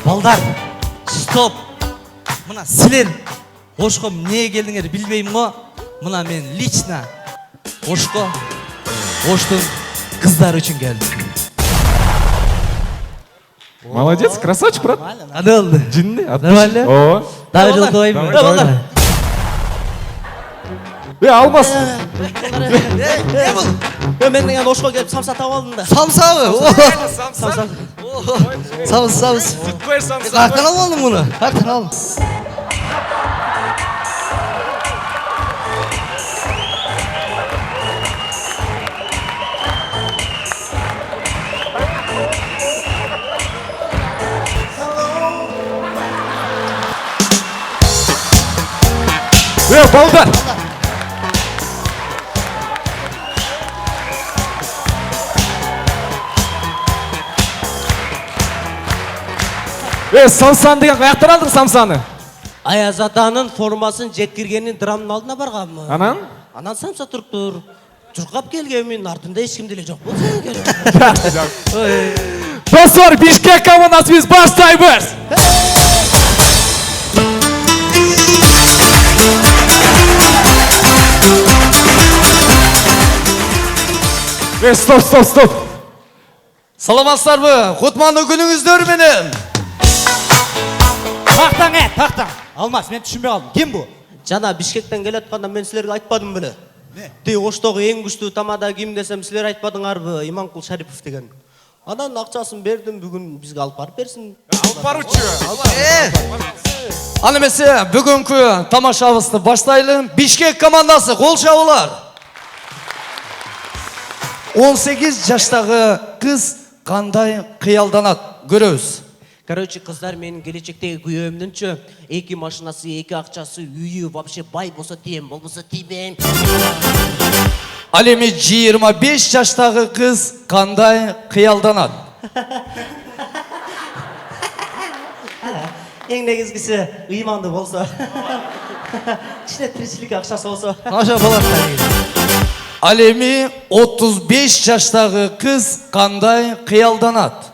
балдар стоп мына силер ошко эмне келдиңер билбейм го мына мен лично ошко оштун кыздары үчүн келдим молодец красавчик брат кандай болду жинди нормально ооба дагы жыл тойбу балдар алмас мен деген ошко келип самса таап алдым да самсабы самс каяктан алып алдың муну каяктан алдың балдар самсаны деген каяктан алдың самсаны Аяз атанын формасын жеткиргенин драмдын алдына барганмын анан самса туруптур чуркап келгенмин артында эч ким деле жок болчу достор Бишкек командасы биз баштайбыз стоп саламатсыздарбы кутмандуу күнүңүздөр менен тактаң алмас мен түшүнбөй калдым ким бу жана Бишкектен келатканда мен силерге айтпадым беле тиги оштогу эң күчтүү тамада ким десем силер айтпадыңарбы Иманкул Шарипов деген анан акчасын бердим бүгүн бизге алып барып берсин алып баручу аны эмесе бүгүнкү тамашабызды баштайлы Бишкек командасы кол чабуулар 18 жаштагы кыз кандай кыялданат көрөбүз короче кыздар менин келечектеги күйөөмдүнчү 2 машинасы 2 акчасы үйү вообще бай болсо тием болбосо тийбейм ал эми 25 жаштагы кыз кандай кыялданат эң негизгиси ыймандуу болсо кичине тиричилик акчасы болсо ошо болот ал эми 35 жаштагы кыз кандай кыялданат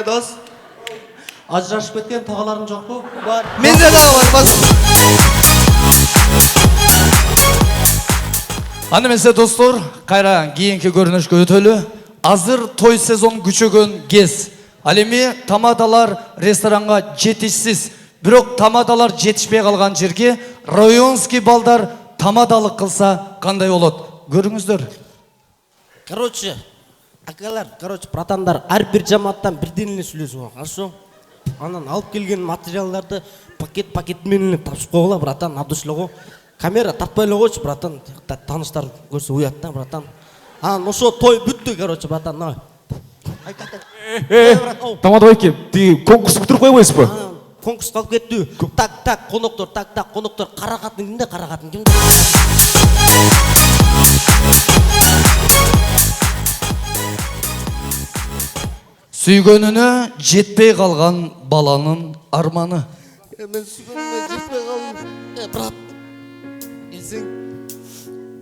дос ажырашып кеткен тагаларың жокпу бар менде дагы бар аны эмесе достор кайра кийинки көрүнүшкө өтөлү азыр той сезон күчөгөн кез ал эми тамадалар ресторанга жетишсиз бирок тамадалар жетишпей калган жерге районский балдар тамадалык кылса кандай болот көрүңүздөр короче акалар братандар ар бир жамааттан бирден эле сүйлөшүп хорошо анан алып келген материалдарды пакет менен тапшырып койгула братан абдышлого камера тартпай эле койчу братан тааныштар көрсө уят да братан анан ошо той бүттү короче братан тамада байке тиги конкурс бүтүрүп койбойсузбу конкурс калып кеттү так коноктор кара катын кимде кара катын кимде сүйгөнүнө жетпей калган баланын арманы мен сүйгөнүмө жетпей калдым брат келсең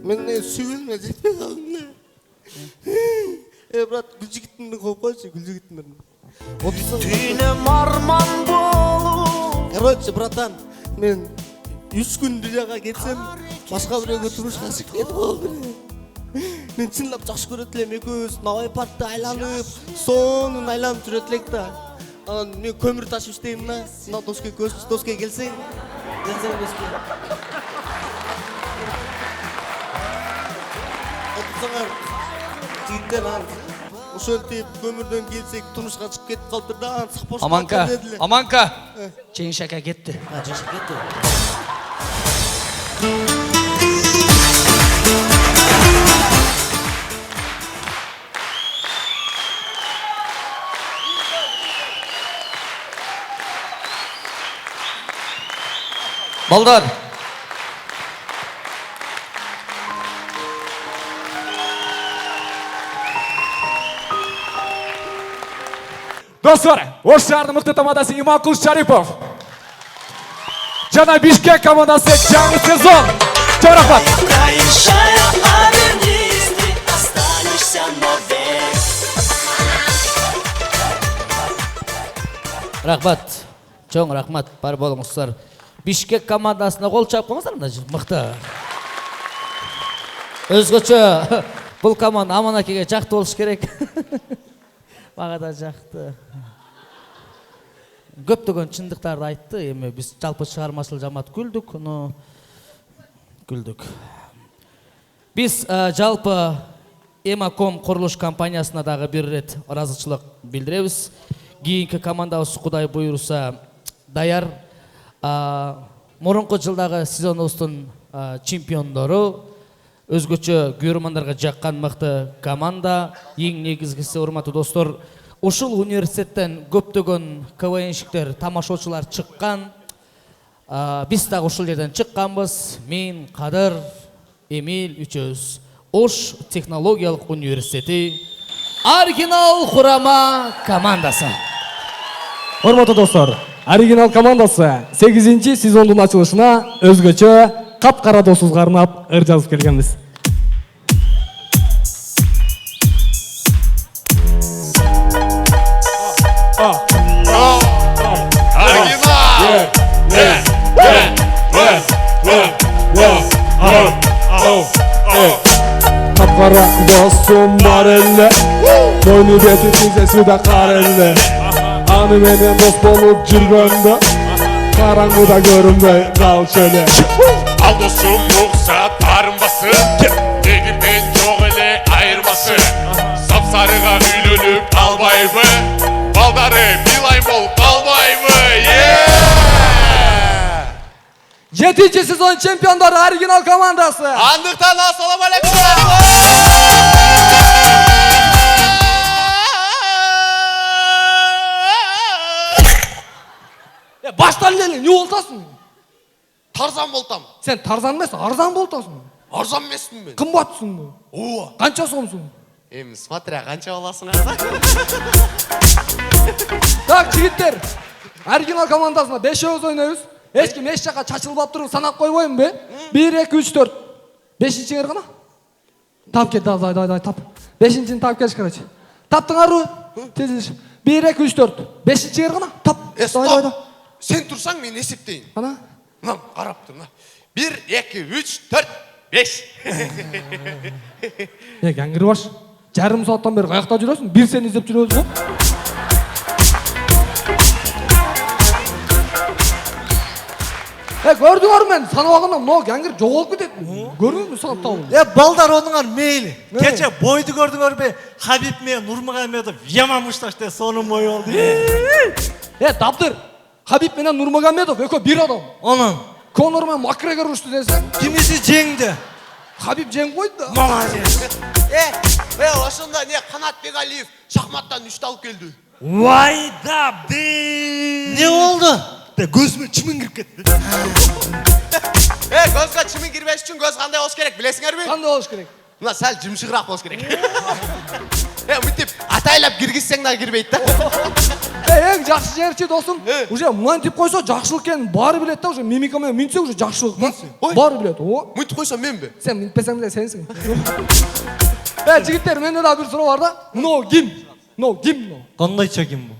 Мен сүйгенime жетпей қалдым. Брат, Гүлжігіттің қойып қойшы, Гүлжігіттің. Түнім арман болу. Короче, братан, мен 3 күн дүнияға кетсем, башқа біреуге тұрмышқа шығып кетіп қалдым. Мен шынлап жақсы көретілем, екеуіміз Навай паркты айланып, сонын айланып жүретілек та. Мен көмір ташып істеймін на, мына доске келсең. Келсең доске. Отырсаңар, жігіттен ошол тип көмірден келсек тұрмышқа шығып кетіп қалдыр да, сақпош Аманка. Жеңшака кетті. Жеңшака кетті. Балдар. Достар, Ош шаарынын мыкты командасы Иманкул Шарипов. Жана Бишкек командасы жаңы сезон. Чоң рахмат. Рахмат. Чоң рахмат. Бар болуңуздар. Бишкек командасына қол чап қойыңыздар мына мықты. Өзгөчө бұл команда Аманакеге жақты болуш керек. Мага да жақты. Көптөгөн чындыктарды айтты. Эми биз жалпы чыгармачыл жамаат күлдүк, күлдүк. Биз жалпы Эмаком курулуш компаниясына дагы бир рет ыраазычылык билдиребиз. Кийинки командабыз Кудай буйруса даяр. Мурунку жылдагы сезонубуздун чемпиондору, өзгөчө көрөрмандарга жаккан мыкты команда. Эң негизгиси, урматтуу достор, ушул университеттен көптөгөн КВНщиктер, тамашачылар чыккан. Биз дагы ушул жерден чыкканбыз. Мен, Кадыр, Эмил үчөөбүз Ош технологиялык университети оригинал курама командасы. Урматтуу достор, оригинал командасы 8-ci сезондун ачылышына өзгөчө капкара досузга арнап ыр жазып келгенбиз. Капкара досум бар эле, мойну бети тизеси да кар эле. Аны менен дос болуп жүргөндө, караңгыда көрүнбөй калчу эле. Ал досум уруксат арынбасын, эгерден жок эле айырмасы. Сапсарыга үйлөнүп албайбы, балдары билайм болуп калбайбы. 7-ci сезон чемпиондору оригинал командасы. Андыктан ассаламу алейкум. Баштан эле не болтасың? Тарзан болтам. Сен Тарзан эмес, Арзан болтасың. Арзан эмесмин мен. Кымбатсың. Ооба. Канча сомсуң? Эми смотря канча боласың. Так, жигиттер, оригинал командасына 5-өз ойнойбуз. Эч ким эч жака чачылбап туруп санап койбойм бе? 1 2 3 4. 5-чиңер гана? Тап кел, давай, тап. 5-чини тап келиш, короче. Таптыңарбы? Тез. 1 2 3 4. 5-чиңер гана? Тап. Давай. Сен турсаң мен эсептейин. Ана? Мына карап тур, мына. 1 2 3 4 5. Каңгыр баш. Жарым сааттан бери каякта жүрөсүң? Бир сени издеп жүрөбүз го? Көрдүңөр мен санабаганда мына каңгыр жоголуп кетет. Көрдүңүзбү санап табылды? Балдар онуңар мейли. Кече бойду көрдүңөр бе? Хабиб менен Нурмагомедов ямамышташ де сонун бой болду. Дабдыр. Хабиб менен Нурмагомедов экөө бир адам. Анан Конор менен Макгрегор урушту десең, кимиси жеңди? Хабиб жеңип койду да. Молодец. Ошондо не Канатбек Алиев шахматтан 3 алып келди. Вай дабды. Не болду? Көзүмө чымын кирип кетти. Көзгө чымын кирбеш үчүн көз кандай болуш керек, билесиңерби? Кандай болуш керек? Мына сәл жымшыгыраак болуш керек. Мынтип атайлап киргизсең да кирбейт да. Эң жакшы жерчи досум. Уже мынтип койсо жакшылык экенин баары билет да, уже мимика менен минтсе уже жакшылык да. Баары билет. Мынтип койсом менби? Сен минтпесең деле сенсиң. Жигиттер, менде да бир суроо бар да. Мынау ким? Мынау ким мынау? Кандайча ким бу?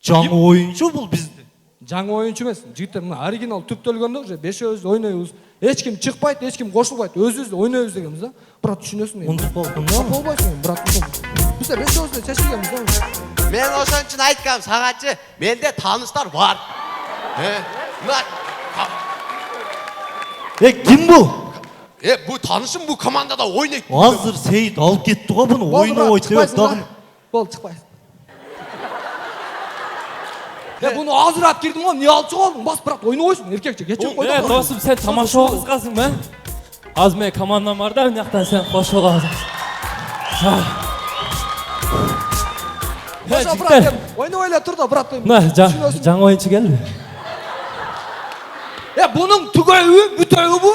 Жаңы оюнчу бул бизде. Жаңы оюнчу эмес. Жигиттер, мына оригинал түптөлгөндө уже бешөөбүз ойнойбуз. Эч ким чыкпайт, эч ким кошулбайт. Өзүбүз ойнойбуз дегенбиз да. Брат түшүнөсүң. Мындык болдун да. Болбойсуң, брат. Бизде бешөөбүз да чечилгенбиз да. Мен ошон үчүн айткам сагачы, менде тааныштар бар. Ким бул? Бу таанышым бу командада ойнойт. Азыр Сейит алып кетти го буну, ойнобойт деп дагы. Бол, чыкпайсың. Буну азыр алып кирдим го, эмне алып чыгып Бас, брат, ойнобойсуң, эркекче, кечирип кой. Досум, сен тамаша кызгансың ба? Азыр мен командам бар да, мынаяктан сен кошуп аласың. Ошо брат, ойнобой эле тур да, брат. Мына жаңы оюнчу келди. Бунун түгөйүбү, бүтөйүбү бу?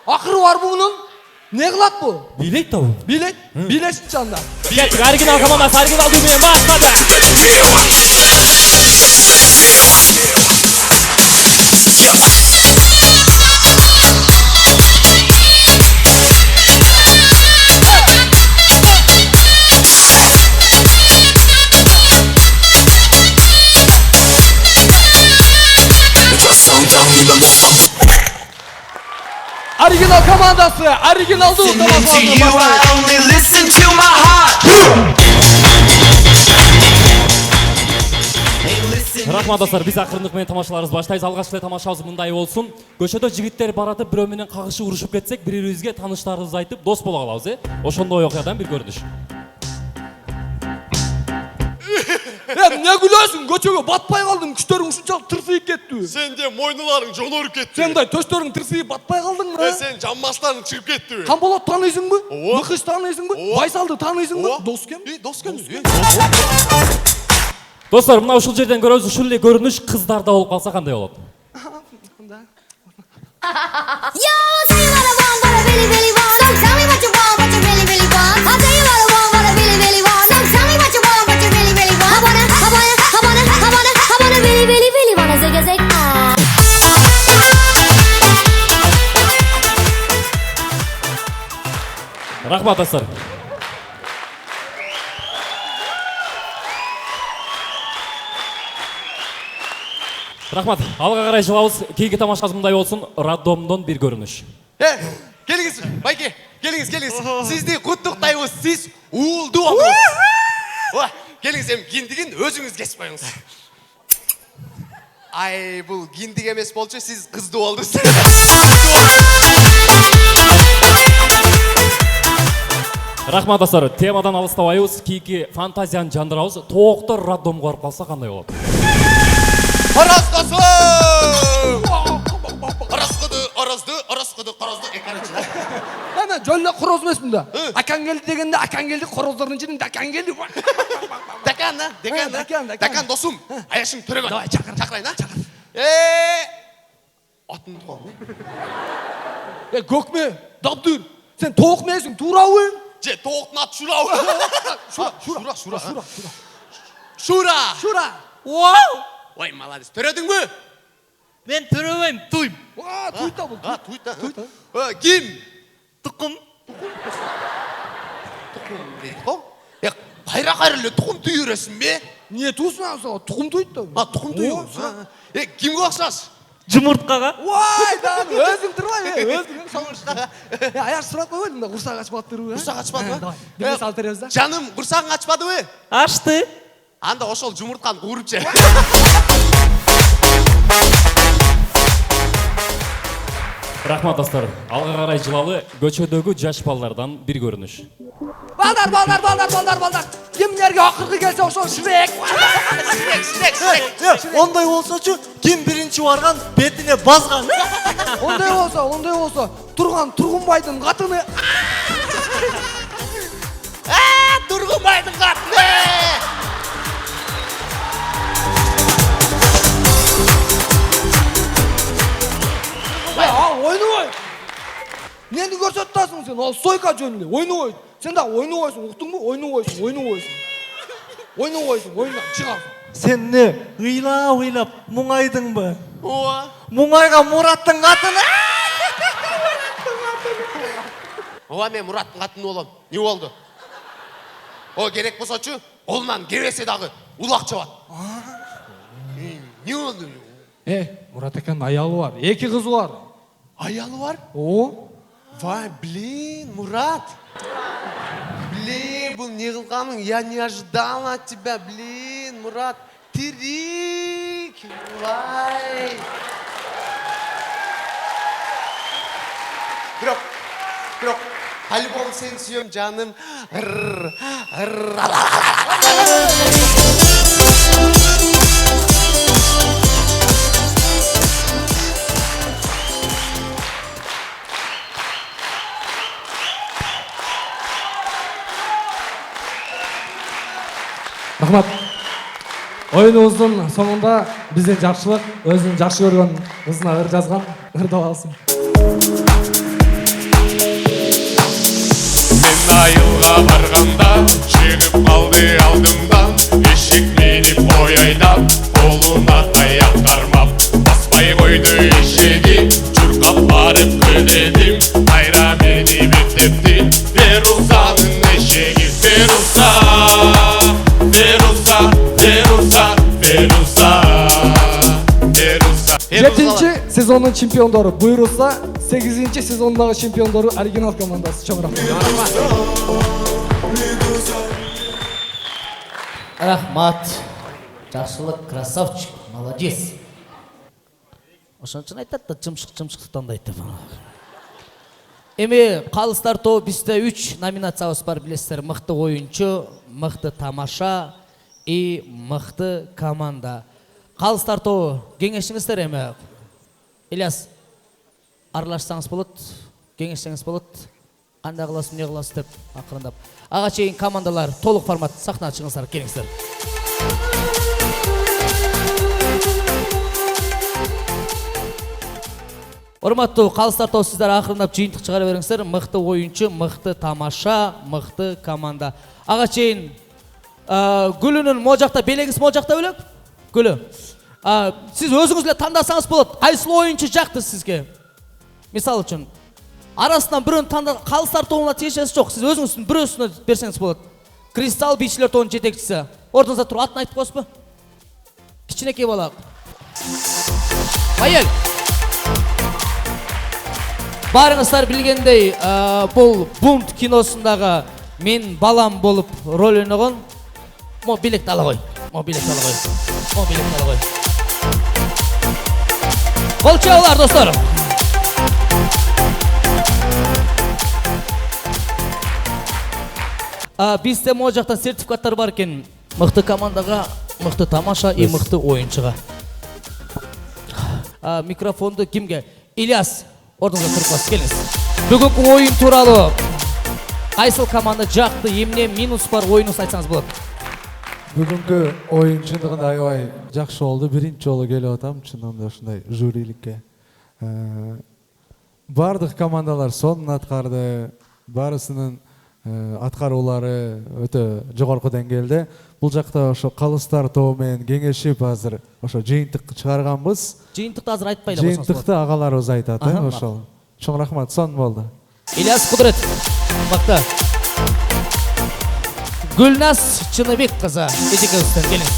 Акыры бар бу бунун? Не кылат бу? Бийлейт да бу. Бийлейт? Бийлешинчи анда. Кеттик, оригинал командасы, оригинал дуу менен баштады. Оригинал командасы, оригиналдуу Рахмат достор, биз акырындык менен тамашаларыбызды баштайбыз. Алгачкы тамашабыз мындай болсун. Көчөдө жигиттер баратып, бирөө менен кагышып урушуп кетсек, бири-бирибизге тааныштарыбызды айтып, дос боло калабыз, Ошондой окуядан бир көрүнүш. Эмне күлөсүң? Көчөгө батпай калдым, күчтөрүң ушунчалык тырсыйып кеттиби? Сенде мойнуларың жоноруп кетти. Сен мындай төштөрүң тырсыйып батпай калдыңбы? Сен жамбаштарың чыгып кеттиби? Камболот тааныйсыңбы? Мыкыш тааныйсыңбы? Байсалды тааныйсыңбы? Дос кем? Дос кем? Достор, мына ушул жерден көрөбүз, ушул эле көрүнүш кыздарда болуп калса кандай болот? Yo, tell you what I want, what I really, really want. So tell me what you want, what you really, really want. I'll tell you what I want, what I really, really want. So tell me what you want, what you really, really want. I wanna really, really, really wanna zig a zig ah. Рахмат достор. Рахмат, алга карай жылабыз. Кийинки тамашабыз мындай болсун. Роддомдон бир көрүнүш. Келиңиз, байке, келиңиз. Сизди куттуктайбыз. Сиз уулдуу болдуңуз. Келиңиз, эми киндигин өзүңүз кесип коюңуз. Ай, бул киндик эмес болчу, сиз кыздуу болдуңуз. Рахмат достор, темадан алыстабайбыз. Кийинки фантазияны жандырабыз. Тооктор роддомго барып калса кандай болот? Арасқыды, экарычы. Мен жөн эле короз эмесмин да. Акаң келди дегенде акаң келди, короздордун ичинен акаң келди. Дакан досум, аяшың төрөгөн. Давай, чакырайын, Атын туган. Көкме, дабдыр. Сен тоок менесиң, туурабы? Же тооктун аты Шура. Вау! Ой, молодец. Төрөдүңбү? Мен төрөбөйм, туйм. Туйта бул. Туйта. Ким? Тукум. Кайра эле тукум туй бересиң бе? Эмне туусун аса? Тукум туйт да. Тукум туйбу. Кимге окшош? Жумурткага. Вай, өзүң турбайбы? Өзүң сабырчага. Аяш сурап койбойдуң да, курсак ачпаптырбы? Курсак ачпадыбы? Давай, бир салып беребиз да. Жаным, курсагың ачпадыбы? Ачты. Анда ошол жумуртканы кууруп же. Рахмат достор, алга карай жылалы көчөдөгү жаш балдардан бир көрүнүш. Балдар. Кимдерге акыркы келсе ошол Шрек. Ондай болсочу, ким биринчи барган бетине базган. Ондай болсо, Тургунбайдын катыны. Тургунбайдын катыны. Ойнобой. Нени көрсөтөсүң сен? Ал сойка жөнүндө ойнобой. Сен да ойны қойсың, ұқтың ба? Ойны қойсың. Ойны қойсың, ойындан шығасың. Сен не ыйлап мұңайдың ба? Мұңайға Мұраттың қатыны. Ооба, мен Мұраттың қатыны болам. Не болды? О, керек болсачы, олынан кересе дағы улақ чабат. Не болды? Мұрат екенің аялы бар, 2 қызы бар. Аялы бар? О. Вай, блин, Мурат. Блин, бұл не қылғаның? Я не ожидал от тебя, блин, Мурат. Тирик, вай. Бирок, по-любому сен сүйем, жаным. Рахмат. Ойынымыздың соңында бізден жақшылық, өзінің жақшы көрген қызына ыр жазған, ырдап алсын. Мен айылға барғанда, шығып қалды алдымдан, ешек меніп ой айдап, қолына таяқ қармап, баспай қойды ешегі, жүрқап барып көдедім, қайра мені мектепті, Ферузаның ешегі, Феруза. Жетінші сезонның чемпиондары бұйырылса, 8-ші сезондағы чемпиондары оригинал командасы. Чоң рахмат. Рахмат. Жақсылық, красавчик, молодец. Ошончын айтады да жымшық таңдайды. Эми қалыстар тобы бізде 3 номинациябыз бар, білесіздер. Мықты ойыншы, мықты тамаша и мықты команда. Қалыстар тобы кеңесіңіздер эми. Ильяс, аралашсаңыз болот, кеңесеңіз болот. Қандай қыласың, не қыласың деп ақырындап. Аға чейін командалар толық формат сахнаға шығыңыздар, келіңіздер. Урматтуу қалыстар тобы, сіздер ақырындап жиынтық шығара беріңіздер. Мықты ойыншы, мықты тамаша, мықты команда. Аға чейін Гүлінің мо жақта, белегіңіз мо жақта бөлек? Гүлі. Сіз өзіңізле таңдасаңыз болады. Қайсыл ойыншы жақты сізге? Мисал үшін, арасынан бірін таңда, қалыстар тобына тиешесі жоқ. Сіз өзіңіздің бір өсіне берсеңіз болады. Кристалл бишілер тобының жетекшісі. Ордыңызда тұр, атын айтып қойсы ба? Кішінекей балақ. Байел. Барыңыздар білгендей, бұл Бунт киносындағы мен балам болып рөл ойнаған. Мо билетті ала қой. Қол чаулар, достар. Бізде мо жақтан сертификаттар бар екен. Мықты командаға, мықты тамаша и мықты ойыншыға. Микрофонды кімге? Ильяс, ордыңызда тұрып қалсын, келіңіз. Бүгінгі ойын туралы қайсыл команда жақты, емне минус бар ойыныңыз айтсаңыз болады. Бүгінгі ойын шындығында аябай жақсы болды. Бірінші жолы келіп атам, шынында ушундай жюриликке. Бардық командалар сонун аткарды, барысынын аткаруулары өтө жогорку деңгээлде. Бул жакта ошо калыстар тобу менен кеңешип азыр ошо жыйынтык чыгарганбыз. Жыйынтыкты азыр айтпайлы болсоңуз болот. Жыйынтыкты агаларыбыз айтат, ошол. Чоң рахмат, сонун болду. Ильяс Кудрет, бакта. Гүлназ Чыныбек кызы, эжекебизден келиңиз.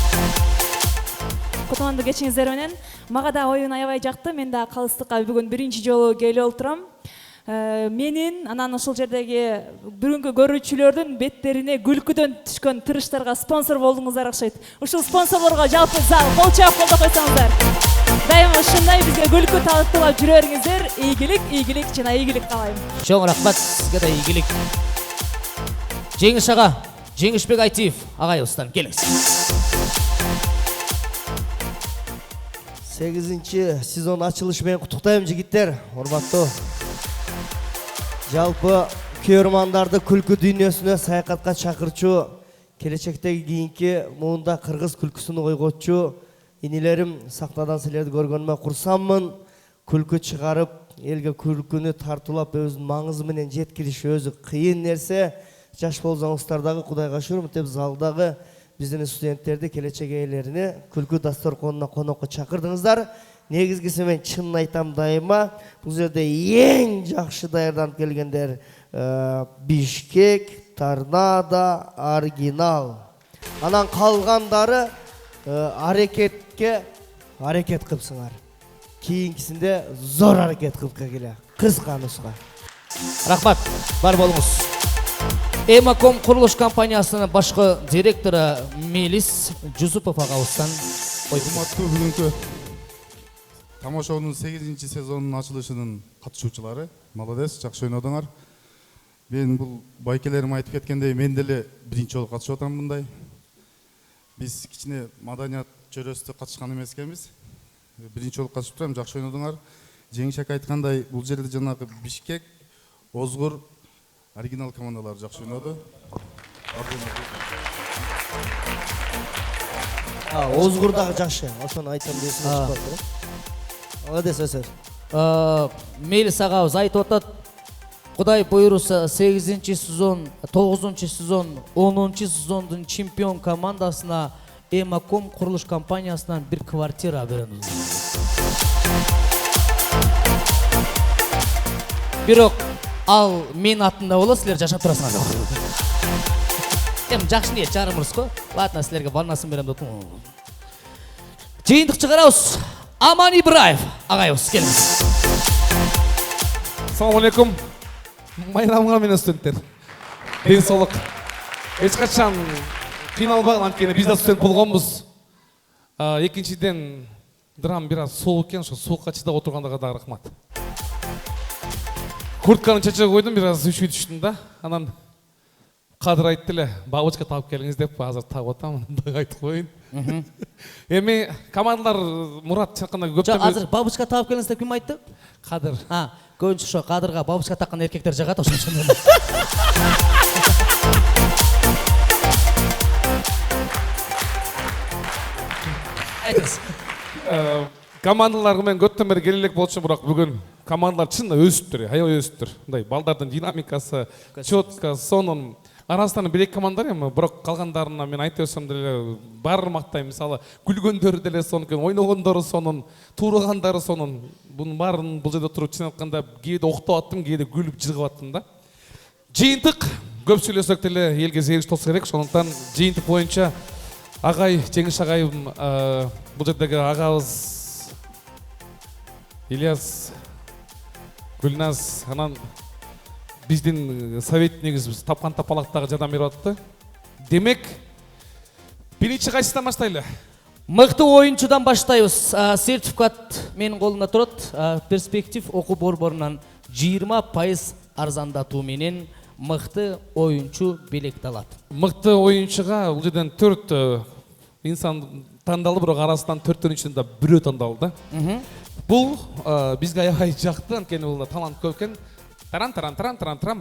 Кутманды кечиңиздер менен. Мага да оюн аябай жакты. Мен да калыстыкка бүгүн биринчи жолу келип отурам. Менин анан ушул жердеги бүгүнкү көрүүчүлөрдүн беттерине күлкүдөн түшкөн тырыштарга спонсор болдуңуздар окшойт. Ушул спонсорлорго жалпы зал кол чаап колдоп койсоңуздар. Дайыма ушундай бизге күлкү таратуулап жүрө бериңиздер. Ийгилик жана ийгилик каалайм. Чоң рахмат, сизге да ийгилик. Жеңиш ага, Жеңишбек Айтиев агайыбыздан келиңиз. 8-ші сезон ачылышы менен куттуктайм жигиттер, урматтуу. Жалпы көрөрмандарды күлкү дүйнөсүнө саякатка чакырчу, келечектеги кийинки муунда кыргыз күлкүсүн койгочу инилерим сахнадан силерди көргөнүмө курсаммын. Күлкү чыгарып, элге күлкүнү тартуулап өзүнүн маңызы менен жеткириш өзү кыйын нерсе. жаш болсаңыздар дагы Кудайга шүгүр мынтип залдагы биздин студенттерди келечек ээлерине күлкү дасторконуна конокко чакырдыңыздар. Негизгиси мен чынын айтам дайыма, бул жерде эң жакшы даярданып келгендер Бишкек, Торнадо, Оригинал. Анан калгандары аракет кылсыңар. Кийинкисинде зор аракет кылып келе. Кысканышка. Рахмат, бар болуңуз. Эмаком курулуш компаниясынын башкы директору Мелис Жусупов агабыздан урматтуу бүгүнкү тамашоонун 8 сезонунун ачылышынын катышуучулары, молодец, жакшы ойнодуңар. Мен бул байкелерим айтып кеткендей, мен деле биринчи жолу катышып атам мындай. Биз кичине маданият чөрөсүндө катышкан эмес экенбиз. Биринчи жолу катышып турам, жакшы ойнодуңар. Жеңиш ака айткандай, бул жерде жанагы Бишкек, Озгур, Оригинал командалары жакшы ойноду. Озгур дагы жакшы. Ошону айтам десем чыкпады. Молодец, өсөр. Мелис агабыз айтып атат. Кудай буйруса 8 сезон, 9 сезон, 10 сезондун чемпион командасына Эмаком курулуш компаниясынан бир квартира беребиз. Бирок ал мен атында болот, силер жашап турасыңар. Эми жакшы ниет жарымырсыз го. Ладно, силерге баннасын берем деп. Жыйынтык чыгарабыз. Аман Ибраев агайыбыз келиңиз. Assalamu alaikum. Майрамга менен студенттер. Ден соолук. Эч качан кыйналбаган, анткени биз да студент болгонбуз. Экинчиден драм бир аз суук экен, ошо суукка чыдап отургандыга да рахмат. Куртканы чачага койдум, бир аз үшүй түштүм да. Анан Кадыр айтты эле, бабочка таап келиңиз деп, азыр таап атам, дагы айтып коеюн. Эми командалар Мурат чакында көптөн азыр бабочка таап келиңиз деп ким айтты? Кадыр. Көбүнчө ошо Кадырга бабочка таккан эркектер жагат, ошондой. Айтыңыз. Командалар менен көптөн бери келе элек болчу, бирок бүгүн командалар чынында өсүптүр, аябай өсүптүр. Мындай балдардын динамикасы, четкасы, сонун арасынан бир эки команда бар эми, бирок калгандарына мен айта берсем деле баарын мактайм. Мисалы, күлгөндөрү деле сонун, ойногондору сонун, тургандары сонун. Бунун баарын бул жерде туруп чын айтканда кээде октоп аттым, кээде күлүп жыгып аттым да. Жыйынтык көп сүйлөсөк деле элге зегиш толсо керек. Ошондуктан жыйынтык боюнча агай, Жеңиш агайым, бул жердеги агабыз Ильяс, Гүлназ, анан биздин советнигибиз тапкан тапалактагы жардам берип атты. Демек, биринчи кайсыдан баштайлы? Мыкты оюнчудан баштайбыз. Сертификат менин колумда турат. Перспектив окуу борборунан 20% арзандатуу менен мыкты оюнчу белекталат. Мыкты оюнчуга бул жерден 4 инсан тандалды, бирок арасынан 4төн ичинде бирөө тандалды да. Бул бизге аябай жакты, анткени бул талант көп экен. Тарам,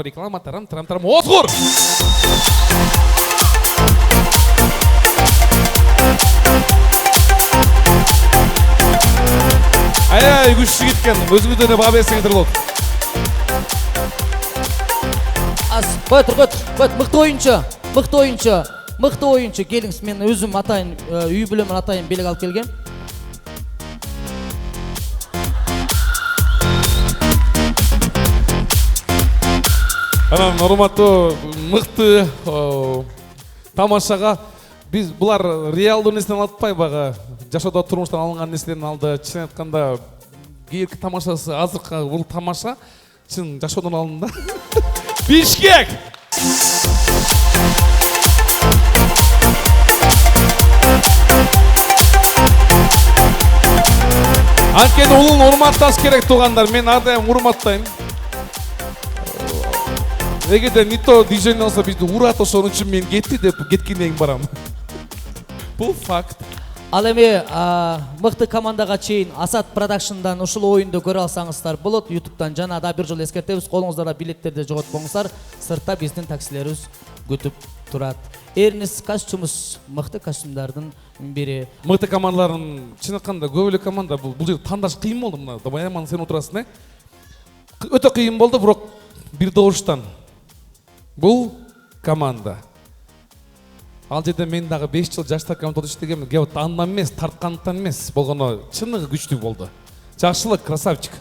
реклама, тарам, Озгур! Ай, күчтүү кеткен, өзүңүздөн баа берсеңиздер болот. Мыкты оюнчу, келиңиз, мен өзүм атайын, үй бүлөмөн атайын белек алып келгем. Анан урматтуу мыкты тамашага биз булар реалдуу нерседен алатпай, бага жашоодо турмуштан алынган нерселерден алды. Чын айтканда кийинки тамашасы азыркы бул тамаша чын жашоодон алынды да. Бишкек! Анткени улун урматташ керек туугандар, мен ар дайым урматтайм. Эгерде Нито движение болсо бизди урат, ошон үчүн мен кетти деп кеткенден кийин барам. Бул факт. Ал эми мыкты командага чейин Асат Продакшндан ушул оюнду көрө алсаңыздар болот. YouTube'дан жана да бир жолу эскертебиз, колуңуздарда билеттерди жоготпоңуздар. Сыртта биздин таксилерибиз күтүп турат. Эрнис костюмубуз мыкты костюмдардын бири. Мыкты командалардын чын айтканда көп эле команда, бул жерде тандаш кыйын болду. Мына Баяман сен отурасың, өтө кыйын болду, бирок бир добуштан. Бул команда. Ал жерде мен дагы 5 жыл жаштар командада иштегенмин. Кеп таандан эмес, тарткандыктан эмес, болгону чыныгы күчтүү болду. Жакшылык, красавчик.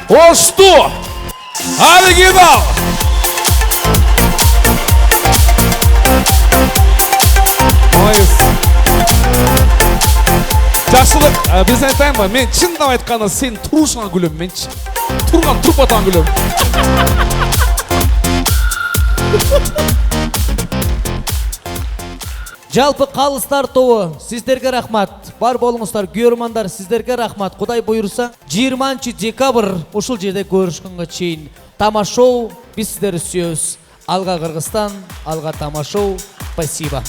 Ошту! Оригинал! Молодец. Жакшылык, биз айтайынбы, мен чындап айтканда сен турушуңа күлөм менчи. Турган турпатан күлөм. Жалпы калыстар тобу сиздерге рахмат. Бар болуңуздар, көрөрмандар, сиздерге рахмат. Кудай буйруса 20 декабрь ушул жерде көрүшкөнгө чейин тамашоу биз сиздерди сүйөбүз. Алга Кыргызстан, алга тамашоу. Спасибо.